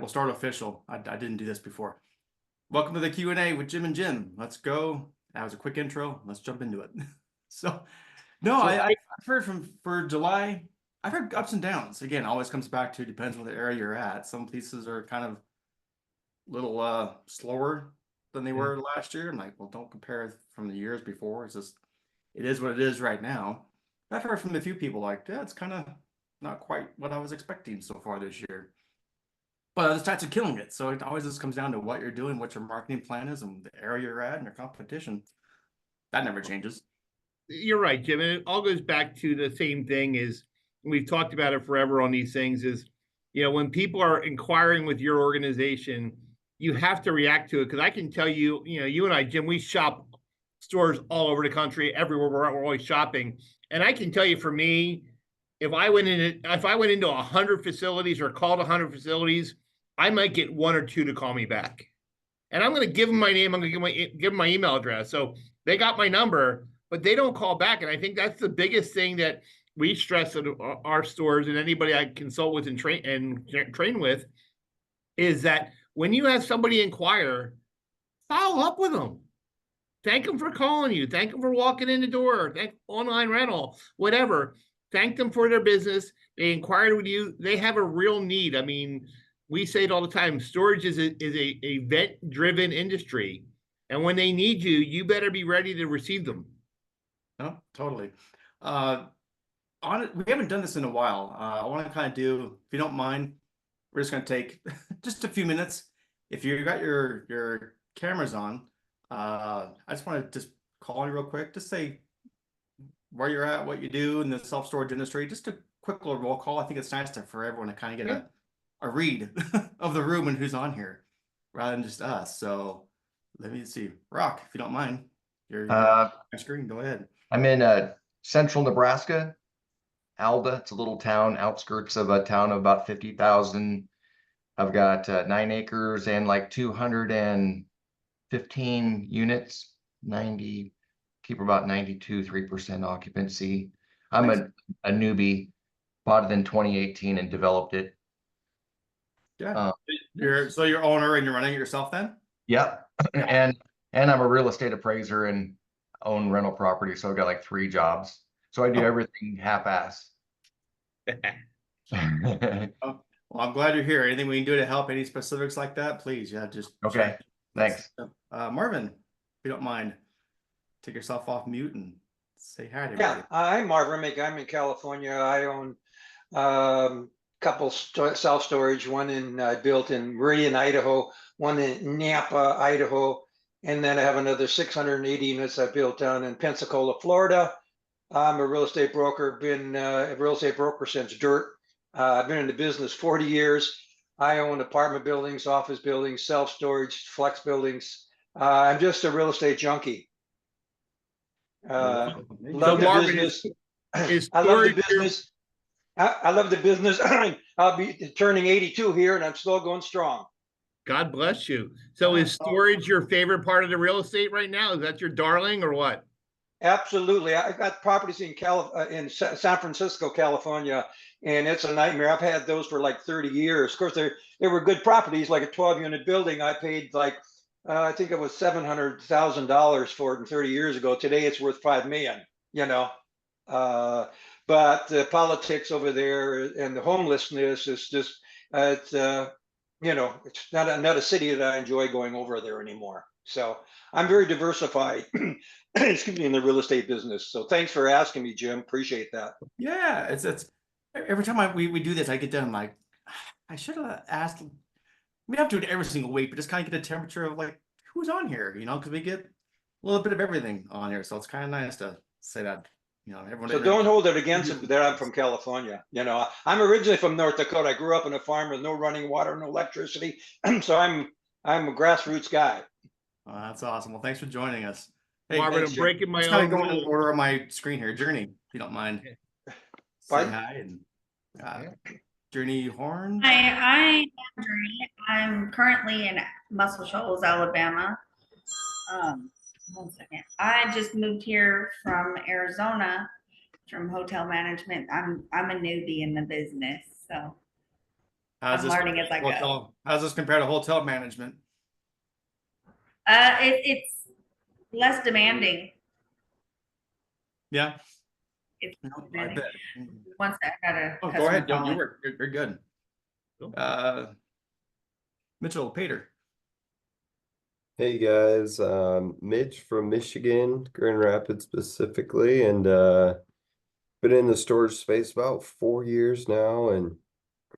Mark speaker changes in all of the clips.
Speaker 1: we'll start official. I didn't do this before. Welcome to the Q&A with Jim and Jim. Let's go. That was a quick intro. Let's jump into it. I've heard for July, I've heard ups and downs. Again, always comes back to depends on the area you're at. Some places are kind of a little slower than they were last year. I'm like, well, don't compare from the years before. It's just, it is what it is right now. I've heard from a few people like, yeah, it's kind of not quite what I was expecting so far this year. But other stats are killing it. So it always just comes down to what you're doing, what your marketing plan is, and the area you're at, and your competition. That never changes.
Speaker 2: You're right, Jim. And it all goes back to the same thing is we've talked about it forever on these things is, when people are inquiring with your organization, you have to react to it. Because I can tell you, you and I, Jim, we shop stores all over the country, everywhere we're always shopping. And I can tell you for me, if I went into 100 facilities or called 100 facilities, I might get one or two to call me back. And I'm going to give them my name. I'm going to give them my email address. So they got my number, but they don't call back. And I think that's the biggest thing that we stress at our stores and anybody I consult with and train with is that when you have somebody inquire, follow up with them. Thank them for calling you. Thank them for walking in the door. Thank online rental, whatever. Thank them for their business. They inquired with you. They have a real need. I mean, we say it all the time. Storage is a event-driven industry. And when they need you, you better be ready to receive them.
Speaker 1: Oh, totally. We haven't done this in a while. I want to kind of do, if you don't mind, we're just going to take just a few minutes. If you got your cameras on, I just want to just call you real quick, just say where you're at, what you do in the self-storage industry, just a quick little roll call. I think it's nice for everyone to kind of get a read of the room and who's on here rather than just us. So let me see. Rock, if you don't mind, you're on my screen. Go ahead.
Speaker 3: I'm in central Nebraska, Alda. It's a little town, outskirts of a town of about 50,000. I've got 9 acres and like 215 units, keep about 3% occupancy. I'm a newbie, bought it in 2018 and developed it.
Speaker 1: Yeah. So you're owner and you're running it yourself then?
Speaker 3: Yep. And I'm a real estate appraiser and own rental property. So I've got like 3 jobs. So I do everything half-ass.
Speaker 1: Well, I'm glad you're here. Anything we can do to help? Any specifics like that? Please. Yeah, just
Speaker 3: okay. Thanks.
Speaker 1: Marvin, if you don't mind, take yourself off mute and say hi to everybody.
Speaker 4: Yeah, I'm Marvin Remick. I'm in California. I own couple self-storage, one I built in Meridian, Idaho, one in Napa, Idaho, and then I have another 680 units I built down in Pensacola, Florida. I'm a real estate broker, been a real estate broker since dirt. I've been in the business 40 years. I own apartment buildings, office buildings, self-storage, flex buildings. I'm just a real estate junkie. Love the business. I love the business. I love the business. I'll be turning 82 here and I'm still going strong.
Speaker 2: God bless you. So is storage your favorite part of the real estate right now? Is that your darling or what?
Speaker 4: Absolutely. I've got properties in San Francisco, California, and it's a nightmare. I've had those for like 30 years. Of course, they were good properties, like a 12-unit building. I paid like, I think it was $700,000 for it 30 years ago. Today it's worth $5 million, but the politics over there and the homelessness is just, it's not a city that I enjoy going over there anymore. So I'm very diversified, excuse me, in the real estate business. So thanks for asking me, Jim. Appreciate that.
Speaker 1: Yeah, it's every time we do this, I get done like, I should have asked. We don't have to do it every single week, but just kind of get a temperature of like who's on here, because we get a little bit of everything on here. So it's kind of nice to say that. Everyone.
Speaker 4: So don't hold it against it that I'm from California. I'm originally from North Dakota. I grew up on a farm with no running water, no electricity. So I'm a grassroots guy.
Speaker 1: Oh, that's awesome. Well, thanks for joining us.
Speaker 2: Hey, Marvin, I'm breaking my
Speaker 1: own going in order on my screen here. Journey, if you don't mind. Say hi and Journey Horn.
Speaker 5: Hi, I am Journey. I'm currently in Muscle Shoals, Alabama. 1 second. I just moved here from Arizona from hotel management. I'm a newbie in the business, so I'm learning as I go.
Speaker 1: How does this compare to hotel management?
Speaker 5: It's less demanding.
Speaker 1: Yeah.
Speaker 5: It's
Speaker 1: No, I
Speaker 5: demanding.
Speaker 1: bet.
Speaker 5: Once I had a
Speaker 1: Oh, go
Speaker 5: customer
Speaker 1: ahead.
Speaker 5: call
Speaker 1: You
Speaker 5: in.
Speaker 1: were, you're good.
Speaker 2: Cool.
Speaker 1: Mitchell, Peter.
Speaker 6: Hey guys, Mitch from Michigan, Grand Rapids specifically, and been in the storage space about 4 years now, and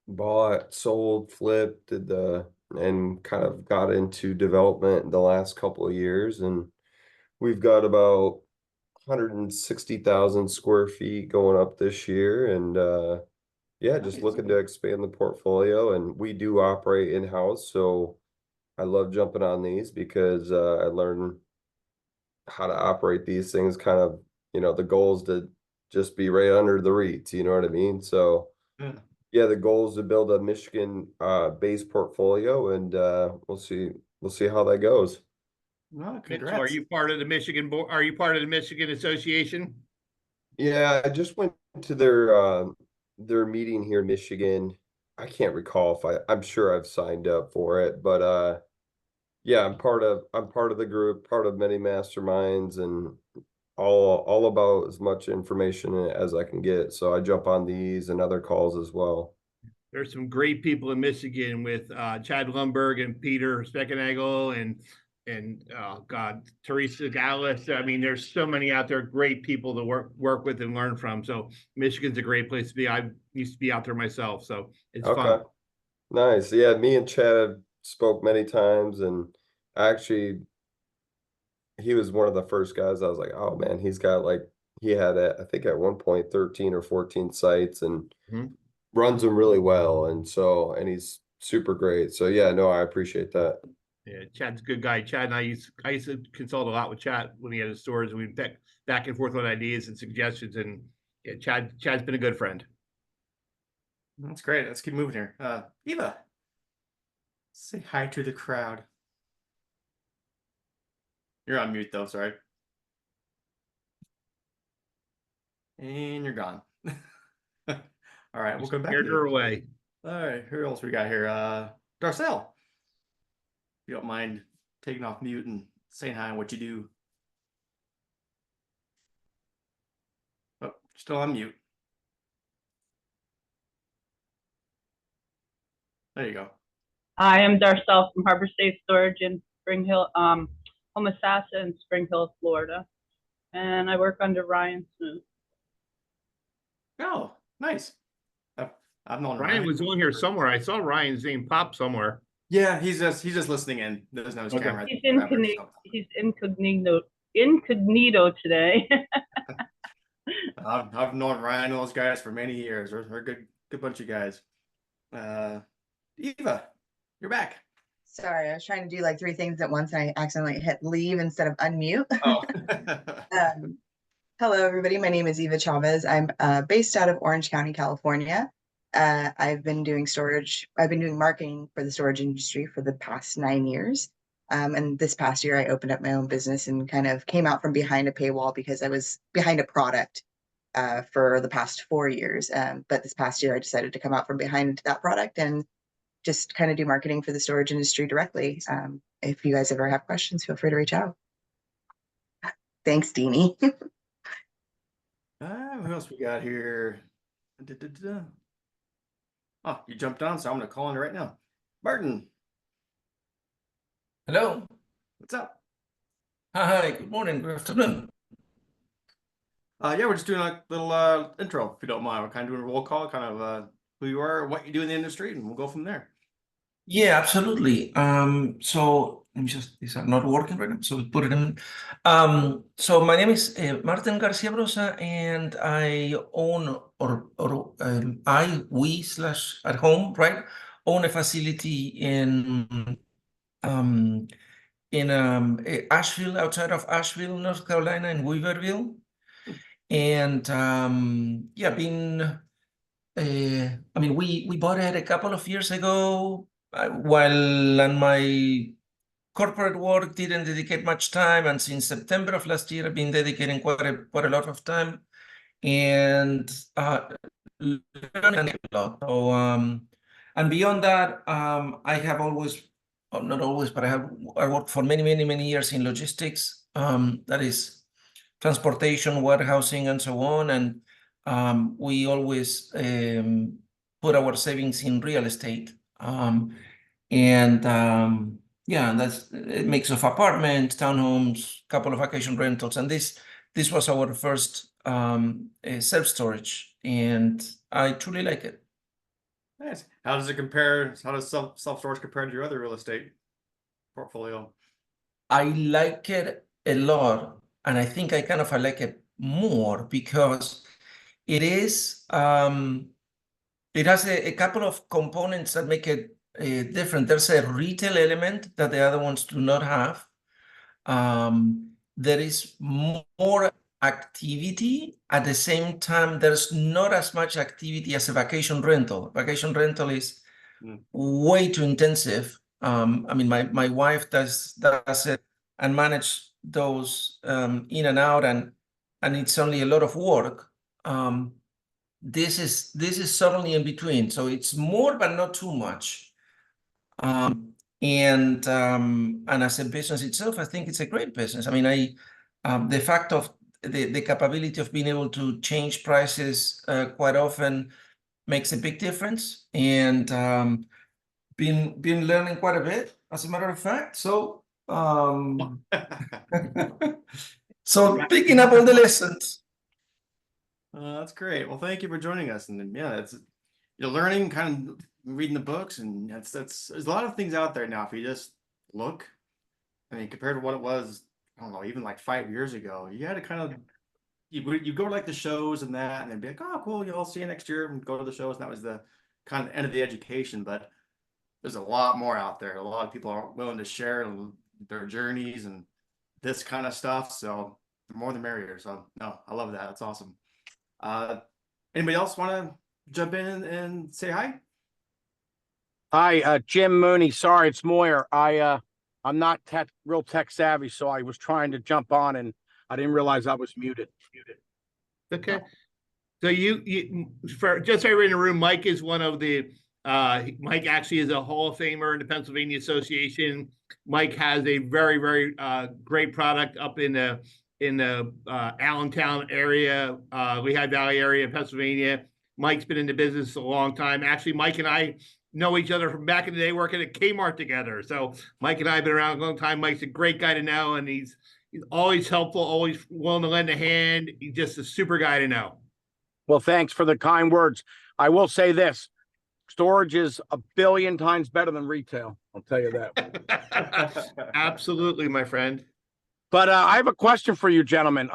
Speaker 6: bought, sold, flipped, and kind of got into development the last couple of years, and we've got about 160,000 square feet going up this year, and yeah, just
Speaker 1: Nice.
Speaker 6: looking to expand the portfolio, and we do operate in-house, so I love jumping on these because I learn how to operate these things kind of, the goal is to just be right under the REITs, you know what I mean? So
Speaker 1: Yeah.
Speaker 6: yeah, the goal is to build a Michigan based portfolio, and we'll see how that goes.
Speaker 1: Well,
Speaker 2: Mitchell,
Speaker 1: congrats.
Speaker 2: are you part of the Michigan board? Are you part of the Michigan Association?
Speaker 6: Yeah, I just went to their meeting here in Michigan. I can't recall if I'm sure I've signed up for it, but yeah, I'm part of the group, part of many masterminds, and all about as much information as I can get. So I jump on these and other calls as well.
Speaker 2: There's some great people in Michigan with Chad Lundberg and Peter Speckenagel and oh God, Teresa Gallus. I mean, there's so many out there, great people to work with and learn from. So Michigan's a great place to be. I used to be out there myself, so it's
Speaker 6: Okay.
Speaker 2: fun.
Speaker 6: Nice. Yeah, me and Chad have spoke many times, and actually he was one of the first guys I was like, oh man, he had I think at one point 13 or 14 sites, and
Speaker 2: Mhm.
Speaker 6: runs them really well, and he's super great. So yeah, no, I appreciate that.
Speaker 2: Yeah, Chad's a good guy. Chad and I used to consult a lot with Chad when he had his stores, and we'd back and forth on ideas and suggestions. And yeah, Chad's been a good friend.
Speaker 1: That's great. Let's keep moving here. Eva, say hi to the crowd. You're on mute though, sorry. And you're gone. All right, we'll come back.
Speaker 2: Scared her away.
Speaker 1: All right, who else we got here? Darcel. If you don't mind taking off mute and saying hi and what you do. Oh, still on mute. There you go.
Speaker 7: I am Darcel from Harbor State Storage in Spring Hill, Homosassa in Spring Hill, Florida. And I work under Ryan Smoot.
Speaker 1: Oh, nice. I've known
Speaker 2: Ryan was on here somewhere. I saw Ryan's name pop somewhere.
Speaker 1: Yeah, he's just listening in. Doesn't have his
Speaker 2: Okay.
Speaker 1: camera.
Speaker 7: He's
Speaker 1: Whatever,
Speaker 7: he's incognito today.
Speaker 1: I've known Ryan and those guys for many years. They're a good bunch of guys. Eva, you're back.
Speaker 8: Sorry, I was trying to do like 3 things at once and I accidentally hit leave instead of unmute.
Speaker 1: Oh.
Speaker 8: Hello, everybody. My name is Eva Chavez. I'm based out of Orange County, California. I've been doing marketing for the storage industry for the past 9 years. And this past year, I opened up my own business and kind of came out from behind a paywall because I was behind a product for the past 4 years. But this past year, I decided to come out from behind that product and just kind of do marketing for the storage industry directly. If you guys ever have questions, feel free to reach out. Thanks, Deanie.
Speaker 1: Who else we got here? Oh, you jumped on, so I'm gonna call in right now. Martin,
Speaker 9: Hello.
Speaker 1: what's up?
Speaker 9: Hi, good morning, good afternoon.
Speaker 1: Yeah, we're just doing a little intro, if you don't mind. We're kind of doing a roll call, kind of who you are, what you do in the industry, and we'll go from there.
Speaker 9: Yeah, absolutely. So let me just, these are not working right now, so we put it in. So my name is Martin Garcia Brosa, and I own we/at home, right, own a facility in Asheville, outside of Asheville, North Carolina, in Weaverville. And yeah, we bought it a couple of years ago while on my corporate work didn't dedicate much time, and since September of last year I've been dedicating quite a lot of time and learning a lot. So And beyond that, I have always, or not always, but I worked for many years in logistics. That is transportation, warehousing, and so on. And we always put our savings in real estate. Yeah, that's a mix of apartments, townhomes, couple of vacation rentals, and this was our first self-storage, and I truly like it.
Speaker 1: Nice. How does it compare? How does self-storage compare to your other real estate portfolio? I
Speaker 9: like it a lot, and I think I like it more because it is it has a couple of components that make it different. There's a retail element that the other ones do not have. There is more activity. At the same time, there's not as much activity as a vacation rental. Vacation rental is way too intensive. I mean, my wife does it and manage those in and out, and it's only a lot of work. This is certainly in between, so it's more but not too much. And as a business itself, I think it's a great business. I mean, the fact of the capability of being able to change prices quite often makes a big difference, and been learning quite a bit, as a matter of fact. So so picking up all the lessons.
Speaker 1: That's great. Well, thank you for joining us. And yeah, it's you're learning, kind of reading the books, and that's there's a lot of things out there now. If you just look, I mean, compared to what it was, I don't know, even like 5 years ago, you had to kind of you go to like the shows and that, and then be like, oh, cool, I'll see you next year, and go to the shows. And that was the kind of end of the education. But there's a lot more out there. A lot of people are willing to share their journeys and this kind of stuff. So the more the merrier. So no, I love that. That's awesome. Anybody else want to jump in and say hi?
Speaker 10: Hi, Jim Mooney. Sorry, it's Moyer. I'm not real tech savvy, so I was trying to jump on and I didn't realize I was muted.
Speaker 2: Okay. So you for just so everybody in the room, Mike is one of the Mike actually is a Hall of Famer in the Pennsylvania Association. Mike has a very great product up in the Allentown area, Lehigh Valley area, Pennsylvania. Mike's been in the business a long time. Actually, Mike and I know each other from back in the day working at Kmart together. So Mike and I have been around a long time. Mike's a great guy to know, and he's always helpful, always willing to lend a hand. He's just a super guy to know.
Speaker 10: Well, thanks for the kind words. I will say this. Storage is 1 billion times better than retail. I'll tell you that.
Speaker 2: Absolutely, my friend.
Speaker 10: But I have a question for you, gentlemen.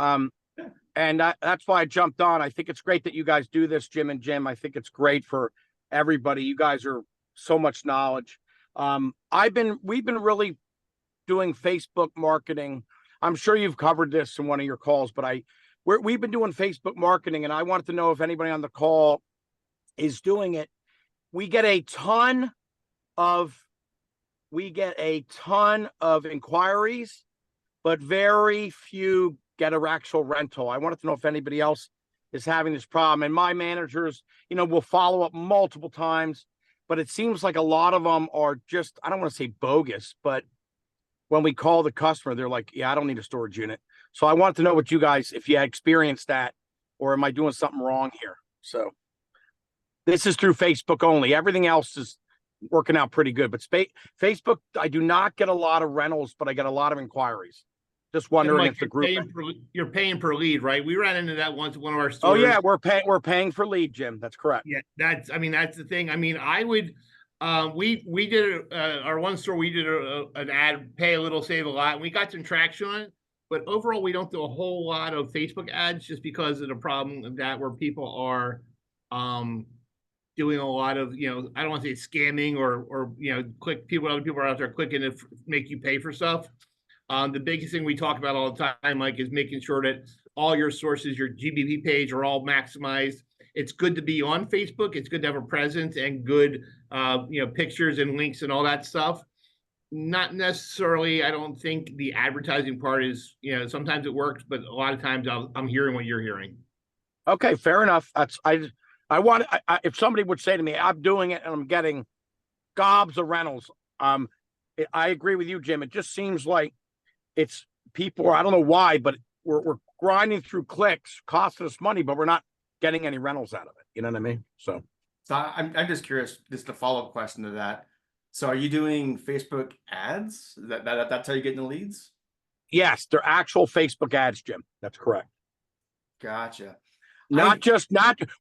Speaker 10: And that's why I jumped on. I think it's great that you guys do this, Jim and Jim. I think it's great for everybody. You guys are so much knowledge. We've been really doing Facebook marketing. I'm sure you've covered this in one of your calls, but we've been doing Facebook marketing, and I wanted to know if anybody on the call is doing it. We get a ton of inquiries, but very few get an actual rental. I wanted to know if anybody else is having this problem. And my managers, will follow up multiple times, but it seems like a lot of them are just, I don't want to say bogus, but when we call the customer, they're like, yeah, I don't need a storage unit. So I wanted to know what you guys, if you had experienced that, or am I doing something wrong here? So this is through Facebook only. Everything else is working out pretty good. But Facebook, I do not get a lot of rentals, but I get a lot of inquiries. Just wondering if the group
Speaker 2: you're paying per lead, right? We ran into that once at one of our stores.
Speaker 10: Oh yeah, we're paying for lead, Jim. That's correct.
Speaker 2: Yeah, that's the thing. I mean, I would we did our one store, we did an ad, pay a little, save a lot, and we got some traction on it. But overall, we don't do a whole lot of Facebook ads just because of the problem of that, where people are doing a lot of, I don't want to say scamming or other people are out there clicking to make you pay for stuff. The biggest thing we talk about all the time, Mike, is making sure that all your sources, your GBP page, are all maximized. It's good to be on Facebook. It's good to have a presence and good, pictures and links and all that stuff. Not necessarily, I don't think the advertising part is, sometimes it works, but a lot of times I'm hearing what you're hearing.
Speaker 10: Okay, fair enough. if somebody would say to me, I'm doing it and I'm getting gobs of rentals. I agree with you, Jim. It just seems like it's people, I don't know why, but we're grinding through clicks, costing us money, but we're not getting any rentals out of it. You know what I mean? So
Speaker 1: I'm just curious, just a follow-up question to that. So are you doing Facebook ads? That's how you're getting the leads?
Speaker 10: yes, they're actual Facebook ads, Jim. That's correct.
Speaker 1: Gotcha.
Speaker 10: Not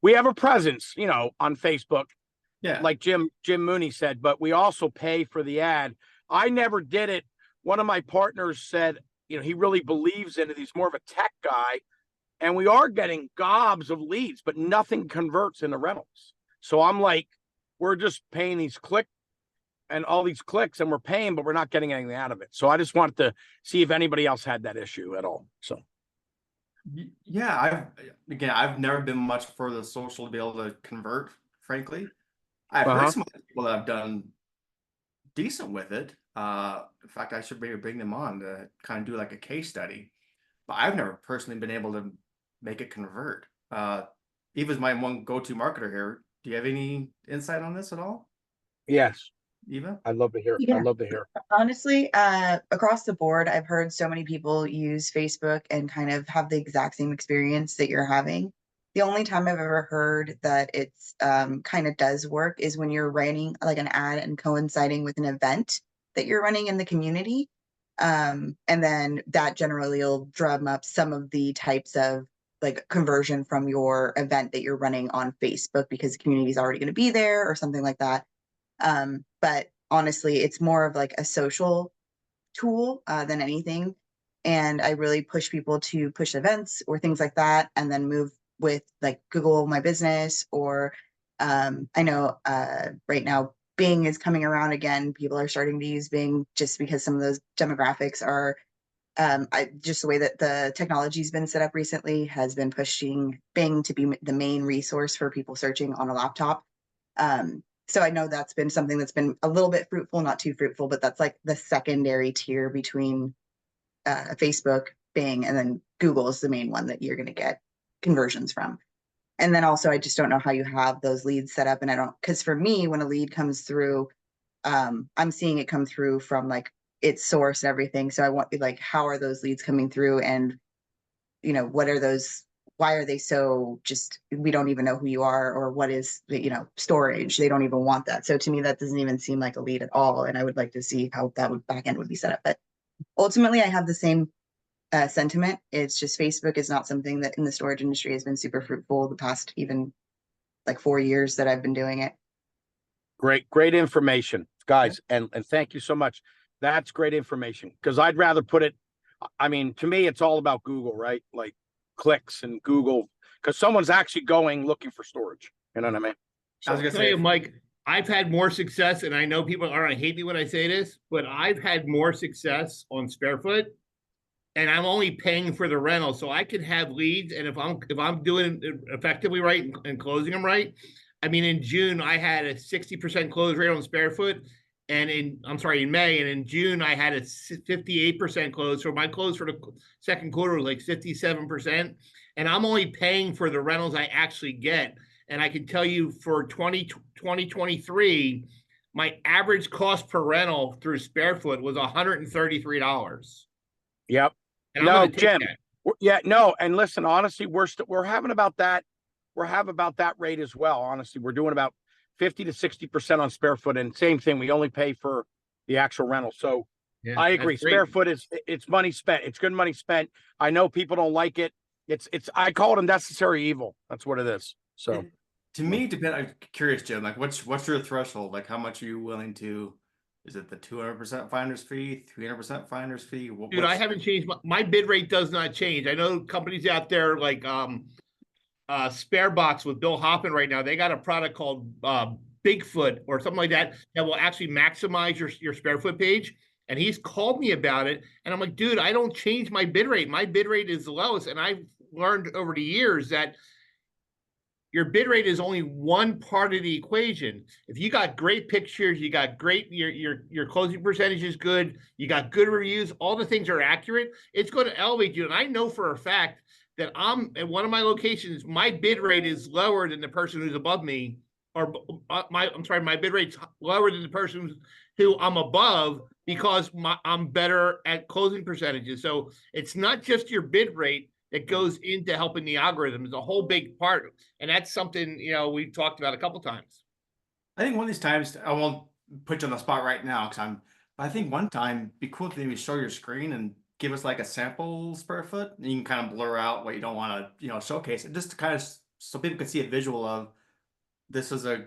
Speaker 10: we have a presence, on Facebook,
Speaker 1: Yeah.
Speaker 10: like Jim Mooney said, but we also pay for the ad. I never did it. One of my partners said, he really believes in it. He's more of a tech guy, and we are getting gobs of leads, but nothing converts into rentals. So I'm like, we're just paying these all these clicks, and we're paying, but we're not getting anything out of it. So I just wanted to see if anybody else had that issue at all. So.
Speaker 1: Yeah, I've never been much for the social to be able to convert, frankly. I've heard some other people that have done decent with it. In fact, I should maybe bring them on to kind of do like a case study. But I've never personally been able to make it convert. Eva's my one go-to marketer here. Do you have any insight on this at all,
Speaker 10: Yes,
Speaker 1: Eva?
Speaker 10: I'd love to hear.
Speaker 8: Yeah.
Speaker 10: I'd love to hear.
Speaker 8: Honestly, across the board, I've heard so many people use Facebook and kind of have the exact same experience that you're having. The only time I've ever heard that it's kind of does work is when you're writing like an ad and coinciding with an event that you're running in the community. And then that generally will drum up some of the types of like conversion from your event that you're running on Facebook because the community is already going to be there or something like that. But honestly, it's more of like a social tool than anything. And I really push people to push events or things like that, and then move with like Google My Business or I know right now Bing is coming around again. People are starting to use Bing just because some of those demographics are just the way that the technology's been set up recently has been pushing Bing to be the main resource for people searching on a laptop. So I know that's been something that's been a little bit fruitful, not too fruitful, but that's like the secondary tier between Facebook, Bing, and then Google is the main one that you're going to get conversions from. And then also, I just don't know how you have those leads set up. And I don't, because for me, when a lead comes through, I'm seeing it come through from like its source and everything. So I want like, how are those leads coming through? And, what are those? Why are they so just, we don't even know who you are or what is, storage. They don't even want that. So to me, that doesn't even seem like a lead at all. And I would like to see how that back end would be set up. But ultimately, I have the same sentiment. It's just Facebook is not something that in the storage industry has been super fruitful the past even like 4 years that I've been doing it.
Speaker 10: Great information, guys. And thank you so much. That's great information because I'd rather put it, I mean, to me, it's all about Google, right? Like clicks and Google, because someone's actually going looking for storage. You know what I mean?
Speaker 2: So I was gonna tell you, Mike, I've had more success, and I know people are gonna hate me when I say this, but I've had more success on Sparefoot, and I'm only paying for the rental, so I can have leads, and if I'm doing it effectively right and closing them right, I mean, in June I had a 60% close rate on Sparefoot, and in May, and in June I had a 58% close. So my close for the second quarter was like 57%, and I'm only paying for the rentals I actually get. And I can tell you for 2023, my average cost per rental through Sparefoot was $133.
Speaker 10: Yep.
Speaker 2: And
Speaker 10: no, Jim. Yeah, no. And listen, honestly, we're having about that. We're having about that rate as well. Honestly, we're doing about 50 to 60% on Sparefoot, and same thing. We only pay for the actual rental. So yeah, I agree. Sparefoot it's money spent. It's good money spent. I know people don't like it. I call it a necessary evil. That's what it is. So
Speaker 1: to me, I'm curious, Jim. Like, what's your threshold? Like, how much are you willing to? Is it the 200% finder's fee, 300% finder's fee?
Speaker 2: Dude, I haven't changed. My bid rate does not change. I know companies out there like Sparebox with Bill Hoffman right now. They got a product called Bigfoot or something like that will actually maximize your Sparefoot page. And he's called me about it, and I'm like, dude, I don't change my bid rate. My bid rate is the lowest, and I've learned over the years that your bid rate is only one part of the equation. If you got great pictures, you got great, your closing percentage is good, you got good reviews, all the things are accurate, it's going to elevate you. And I know for a fact that I'm at one of my locations, my bid rate is lower than the person who's above me, or my bid rate's lower than the person who I'm above because I'm better at closing percentages. So it's not just your bid rate that goes into helping the algorithm. It's a whole big part. And that's something, we've talked about a couple times.
Speaker 1: I think one of these times, I won't put you on the spot right now but I think one time it'd be cool to maybe show your screen and give us like a sample square foot. And you can kind of blur out what you don't want to, showcase it, just to kind of so people can see a visual of this is a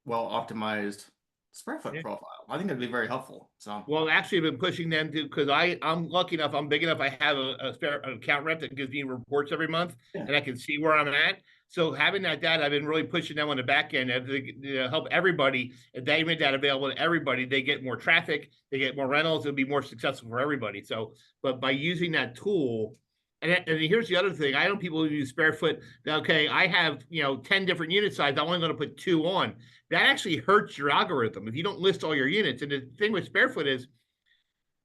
Speaker 1: well optimized square foot profile. I think that'd be very helpful. So,
Speaker 2: well, actually, I've been pushing them to, because I'm lucky enough, I'm big enough. I have a spare account rep that gives me reports every month, and I can see where I'm at. So having that data, I've been really pushing them on the back end to help everybody. If they make that available to everybody, they get more traffic, they get more rentals, it'll be more successful for everybody. So, but by using that tool, and here's the other thing, I know people who use Sparefoot. Okay, I have 10 different unit sizes. I'm only going to put 2 on. That actually hurts your algorithm if you don't list all your units. And the thing with Sparefoot is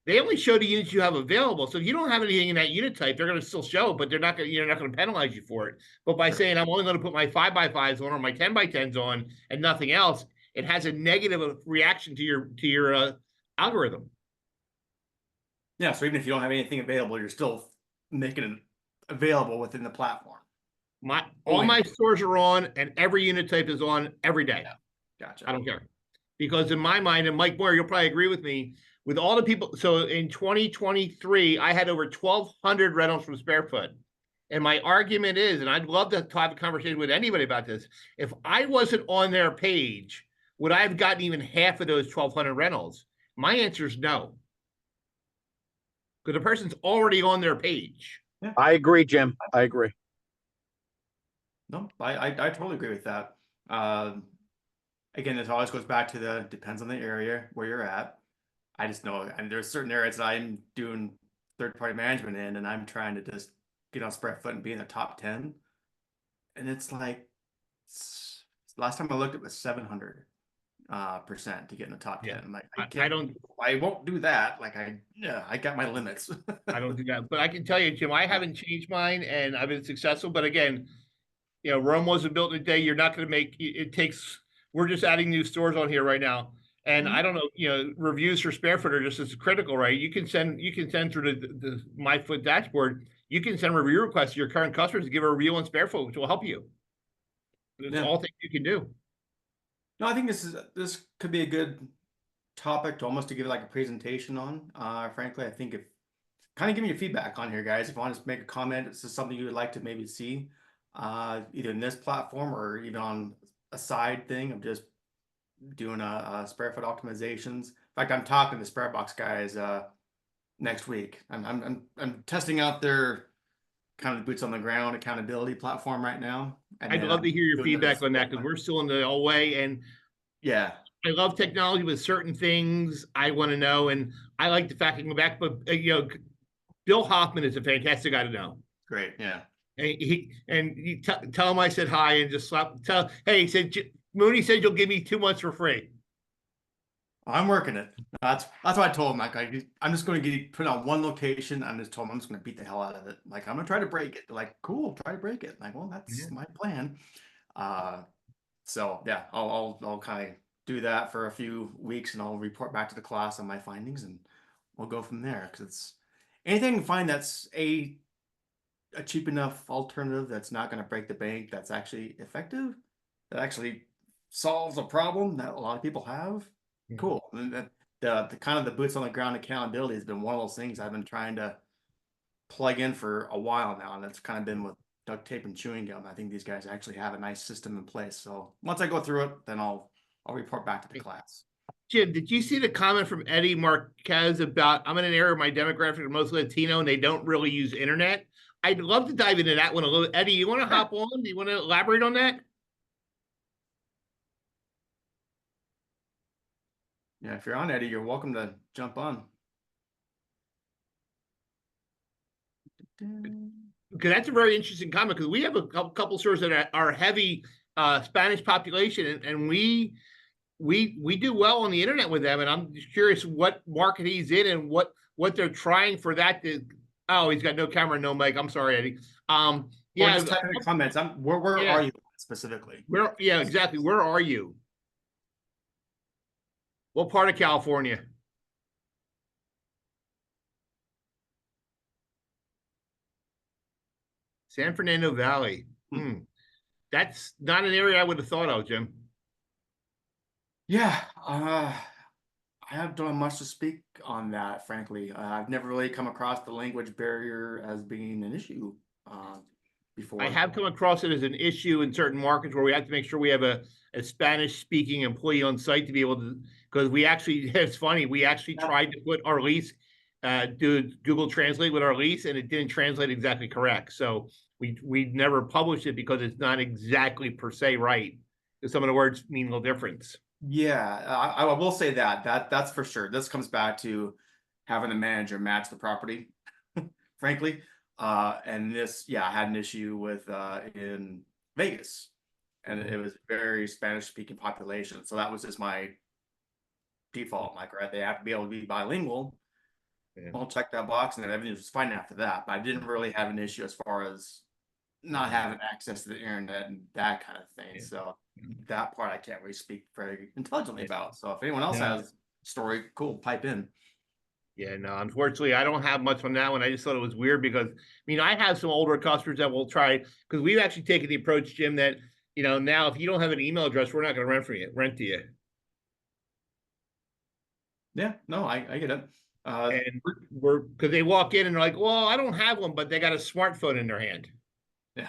Speaker 2: they only show the units you have available. So if you don't have anything in that unit type, they're going to still show, but you're not going to penalize you for it. But by saying I'm only going to put my 5x5s on or my 10x10s on and nothing else, it has a negative reaction to your algorithm.
Speaker 1: Yeah. So even if you don't have anything available, you're still making it available within the platform.
Speaker 2: All my stores are on, and every unit type is on every day.
Speaker 1: Yeah. Gotcha.
Speaker 2: I don't care. Because in my mind, and Mike Moore, you'll probably agree with me, with all the people. So in 2023, I had over 1,200 rentals from Sparefoot. And my argument is, and I'd love to have a conversation with anybody about this, if I wasn't on their page, would I have gotten even half of those 1,200 rentals? My answer is no. Because the person's already on their page.
Speaker 1: Yeah.
Speaker 10: I agree, Jim. I agree.
Speaker 1: No, I totally agree with that. Again, it always goes back to depends on the area where you're at. I just know, and there's certain areas that I'm doing third-party management in, and I'm trying to just get on Sparefoot and be in the top 10. And it's like, last time I looked, it was 700% to get in the top 10. I'm like, I won't do that. Like I got my limits.
Speaker 2: I don't do that, but I can tell you, Jim, I haven't changed mine, and I've been successful. But again, Rome wasn't built in a day. You're not going to make it. Takes. We're just adding new stores on here right now, and I don't know. Reviews for Sparefoot are just as critical, right? You can send through the MyFoot dashboard. You can send review requests to your current customers to give a review on Sparefoot, which will help you. It's all things you can do.
Speaker 1: No, I think this could be a good topic to almost to give like a presentation on. Frankly, I think if kind of give me your feedback on here, guys. If you want to make a comment, this is something you would like to maybe see, either in this platform or even on a side thing of just doing a Sparefoot optimizations. In fact, I'm talking to Sparebox guys next week. I'm testing out their kind of boots on the ground accountability platform right now. And
Speaker 2: I'd love to hear your feedback on that, because we're still in the old way. And
Speaker 1: yeah,
Speaker 2: I love technology with certain things I want to know, and I like the fact I can go back. But Bill Hoffman is a fantastic guy to know.
Speaker 1: Great, yeah.
Speaker 2: And you tell him I said hi, and just he said Mooney said you'll give me 2 months for free.
Speaker 1: I'm working it. That's what I told him. Like I'm just going to get put on one location. I just told him I'm just going to beat the hell out of it. Like I'm going to try to break it. They're like, cool, try to break it. Like, well, that's my plan. So yeah, I'll kind of do that for a few weeks, and I'll report back to the class on my findings, and we'll go from there. Because it's anything to find that's a cheap enough alternative that's not going to break the bank, that's actually effective, that actually solves a problem that a lot of people have. Cool. And the kind of the boots on the ground accountability has been one of those things I've been trying to plug in for a while now, and that's kind of been with duct tape and chewing gum. I think these guys actually have a nice system in place. So once I go through it, then I'll report back to the class.
Speaker 2: Jim, did you see the comment from Eddie Marquez about I'm in an area where my demographic are mostly Latino and they don't really use internet? I'd love to dive into that one a little. Eddie, you want to hop on? Do you want to elaborate on that?
Speaker 1: Yeah, if you're on, Eddie, you're welcome to jump on.
Speaker 2: Because that's a very interesting comment, because we have a couple stores that are heavy Spanish population, and we do well on the internet with them. And I'm just curious what market he's in and what they're trying for that Oh, he's got no camera, no mic. I'm sorry, Eddie.
Speaker 1: Or
Speaker 2: Yeah,
Speaker 1: just type in the comments. Where
Speaker 2: Yeah.
Speaker 1: are you specifically?
Speaker 2: yeah, exactly. Where are you? What part of California? San Fernando Valley. That's not an area I would have thought of, Jim.
Speaker 1: Yeah, don't have much to speak on that, frankly. I've never really come across the language barrier as being an issue before.
Speaker 2: I have come across it as an issue in certain markets where we have to make sure we have a Spanish-speaking employee on site to be able to, because we actually, it's funny, we actually tried to put our lease, do Google Translate with our lease, and it didn't translate exactly correct. So we never published it because it's not exactly per se right. Because some of the words mean a little difference.
Speaker 1: Yeah, I will say that's for sure. This comes back to having the manager match the property, frankly. And this, yeah, I had an issue with in Vegas, and it was very Spanish speaking population. So that was just my default. Like, right, they have to be able to be bilingual.
Speaker 2: Yeah.
Speaker 1: I'll check that box, and then everything was fine after that. But I didn't really have an issue as far as not having access to the internet and that kind of thing.
Speaker 2: Yeah.
Speaker 1: So that part I can't really speak very intelligently about. So if anyone else
Speaker 2: Yeah.
Speaker 1: has a story, cool, pipe in.
Speaker 2: Yeah, no, unfortunately, I don't have much on that one. I just thought it was weird because, I mean, I have some older customers that will try, because we've actually taken the approach, Jim, that, you know, now if you don't have an email address, we're not going to rent to you.
Speaker 1: Yeah, no, I get it.
Speaker 2: And we're because they walk in and they're like, well, I don't have one, but they got a smartphone in their hand.
Speaker 1: Yeah.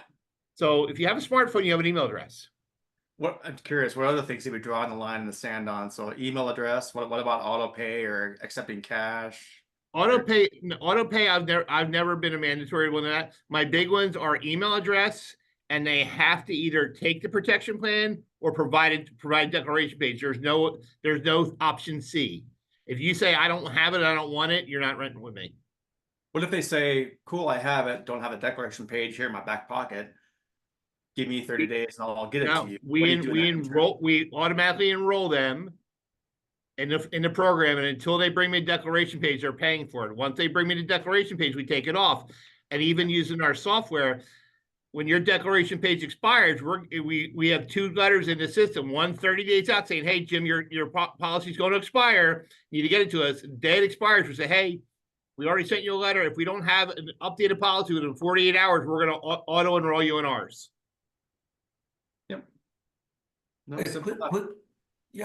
Speaker 2: So if you have a smartphone, you have an email address.
Speaker 1: What I'm curious, what other things did we draw the line in the sand on? So email address, what about auto pay or accepting cash?
Speaker 2: Auto pay, I've never been a mandatory one of that. My big ones are email address, and they have to either take the protection plan or provide declaration page. There's no option C. If you say I don't have it, I don't want it, you're not renting with me.
Speaker 1: What if they say, cool, I have it, don't have a declaration page here in my back pocket. Give me 30 days and I'll get it to you.
Speaker 2: We automatically enroll them in the program, and until they bring me a declaration page, they're paying for it. Once they bring me the declaration page, we take it off. And even using our software, when your declaration page expires, we have 2 letters in the system, one 30 days out saying, hey, Jim, your policy is going to expire. You need to get it to us. The day it expires, we say, hey, we already sent you a letter. If we don't have an updated policy within 48 hours, we're going to auto enroll you in ours.
Speaker 1: Yep. No,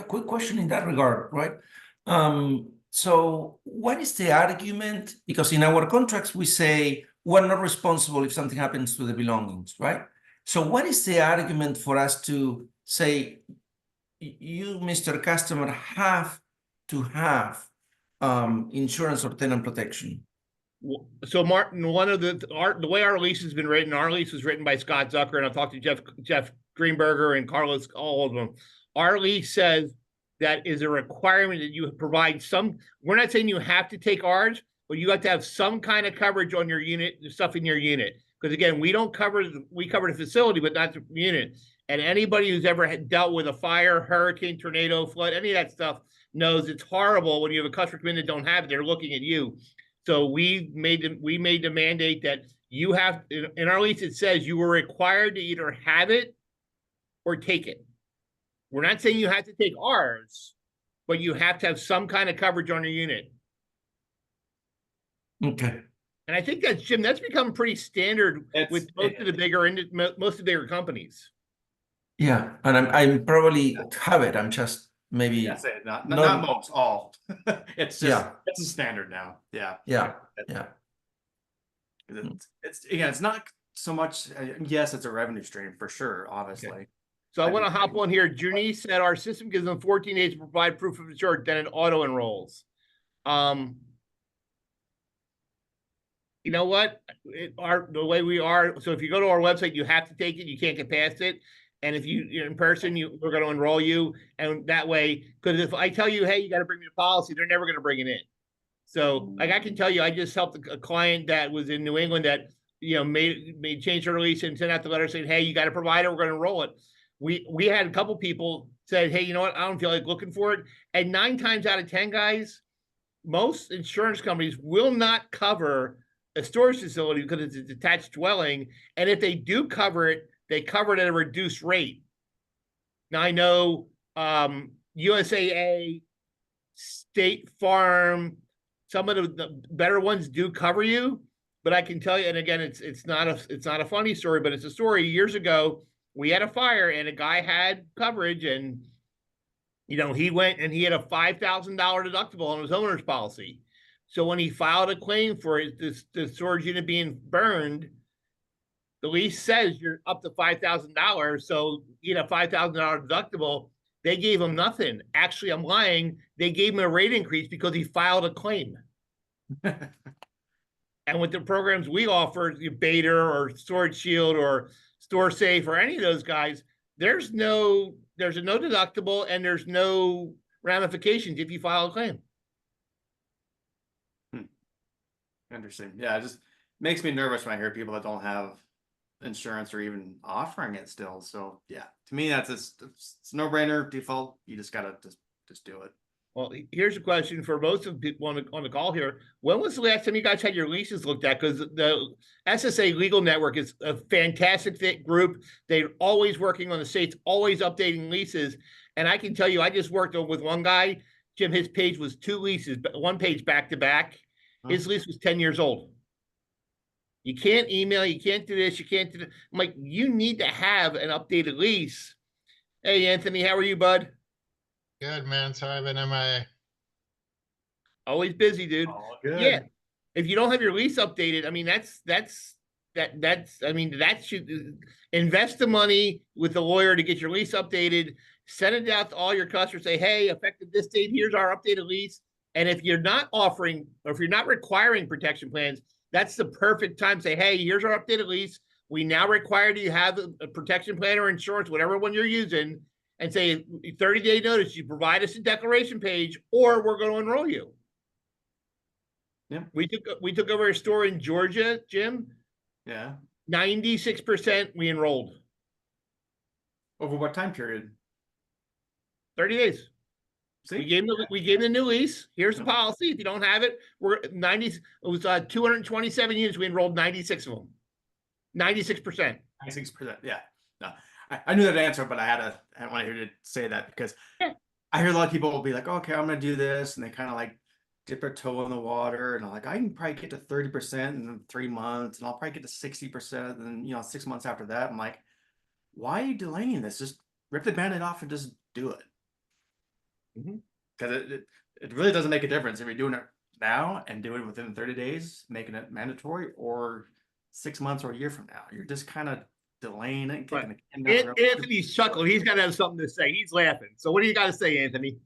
Speaker 9: quick question in that regard, right? So what is the argument? Because in our contracts, we say we're not responsible if something happens to the belongings, right? So what is the argument for us to say, you, Mr. Customer, have to have insurance or tenant protection?
Speaker 2: So Martin, the way our lease has been written, our lease was written by Scott Zucker, and I've talked to Jeff Greenberger and Carlos, all of them. Our lease says that is a requirement that you provide some. We're not saying you have to take ours, but you have to have some kind of coverage on your unit, the stuff in your unit. Because again, we cover the facility, but not the unit. And anybody who's ever dealt with a fire, hurricane, tornado, flood, any of that stuff knows it's horrible when you have a customer come in that don't have it. They're looking at you. So we made the mandate that you have in our lease. It says you were required to either have it or take it. We're not saying you have to take ours, but you have to have some kind of coverage on your unit.
Speaker 9: Okay.
Speaker 2: And I think that's, Jim, that's become pretty standard with most of the bigger companies.
Speaker 9: Yeah, and I'm probably have it. I'm just maybe
Speaker 1: That's it. Not most, all. It's just it's a standard now. Yeah.
Speaker 9: Yeah.
Speaker 1: It's again, it's not so much. Yes, it's a revenue stream for sure, obviously.
Speaker 2: Okay. So I want to hop on here. Junice said our system gives them 14 days to provide proof of insurance, then it auto enrolls. You know what? The way we are. So if you go to our website, you have to take it. You can't get past it. And if you're in person, we're going to enroll you. And that way, because if I tell you, hey, you got to bring me the policy, they're never going to bring it in. So like I can tell you, I just helped a client that was in New England that, made change their release and sent out the letter saying, hey, you got to provide it. We're going to enroll it. We had a couple people said, hey, you know what? I don't feel like looking for it. And 9 times out of 10, guys, most insurance companies will not cover a storage facility because it's a detached dwelling. And if they do cover it, they cover it at a reduced rate. Now I know USAA, State Farm, some of the better ones do cover you, but I can tell you, and again, it's not a funny story, but it's a story. Years ago, we had a fire and a guy had coverage, and he went and he had a $5,000 deductible on his owner's policy. So when he filed a claim for the storage unit being burned, the lease says you're up to $5,000. So he had a $5,000 deductible. They gave him nothing. Actually, I'm lying. They gave him a rate increase because he filed a claim. And with the programs we offer, Bader or Storage Shield or Store Safe or any of those guys, there's no deductible and there's no ramifications if you file a claim.
Speaker 1: Interesting. Yeah, it just makes me nervous when I hear people that don't have insurance or even offering it still. So yeah, to me that's it's a no-brainer default. You just gotta just do it.
Speaker 2: Well, here's a question for most of the people on the call here. When was the last time you guys had your leases looked at? Because the SSA Legal Network is a fantastic group. They're always working on the states, always updating leases. And I can tell you, I just worked with one guy, Jim, his page was 2 leases, one page back to back. His lease was 10 years old. You can't email, you can't do this, you can't do that. I'm like, you need to have an updated lease. Hey, Anthony, how are you, bud?
Speaker 11: Good, man. Sorry I've been MIA.
Speaker 2: Always busy, dude.
Speaker 1: Oh, good.
Speaker 2: Yeah. If you don't have your lease updated, I mean, that should invest the money with the lawyer to get your lease updated, send it out to all your customers, say, hey, effective this date, here's our updated lease. And if you're not offering, or if you're not requiring protection plans, that's the perfect time to say, hey, here's our updated lease. We now require you have a protection plan or insurance, whatever one you're using, and say 30-day notice, you provide us a declaration page, or we're going to enroll you.
Speaker 1: Yeah.
Speaker 2: We took over a store in Georgia, Jim.
Speaker 1: Yeah.
Speaker 2: 96% we enrolled.
Speaker 1: Over what time period?
Speaker 2: 30 days.
Speaker 1: See?
Speaker 2: We gave them the new lease. Here's the policy. If you don't have it, we're 90. It was 227 units. We enrolled 96 of them. 96%.
Speaker 1: 96%. Yeah. No, I knew that answer, but I want to hear you say that because I hear a lot of people will be like, okay, I'm going to do this. And they kind of like dip their toe in the water. And I'm like, I can probably get to 30% in 3 months. And I'll probably get to 60%. And 6 months after that, I'm like, why are you delaying this? Just rip the Band-Aid off and just do it. Because it really doesn't make a difference if you're doing it now and doing it within 30 days, making it mandatory, or 6 months or a year from now. You're just kind of delaying it.
Speaker 2: Right. Anthony's chuckling. He's got to have something to say. He's laughing. So what do you got to say, Anthony?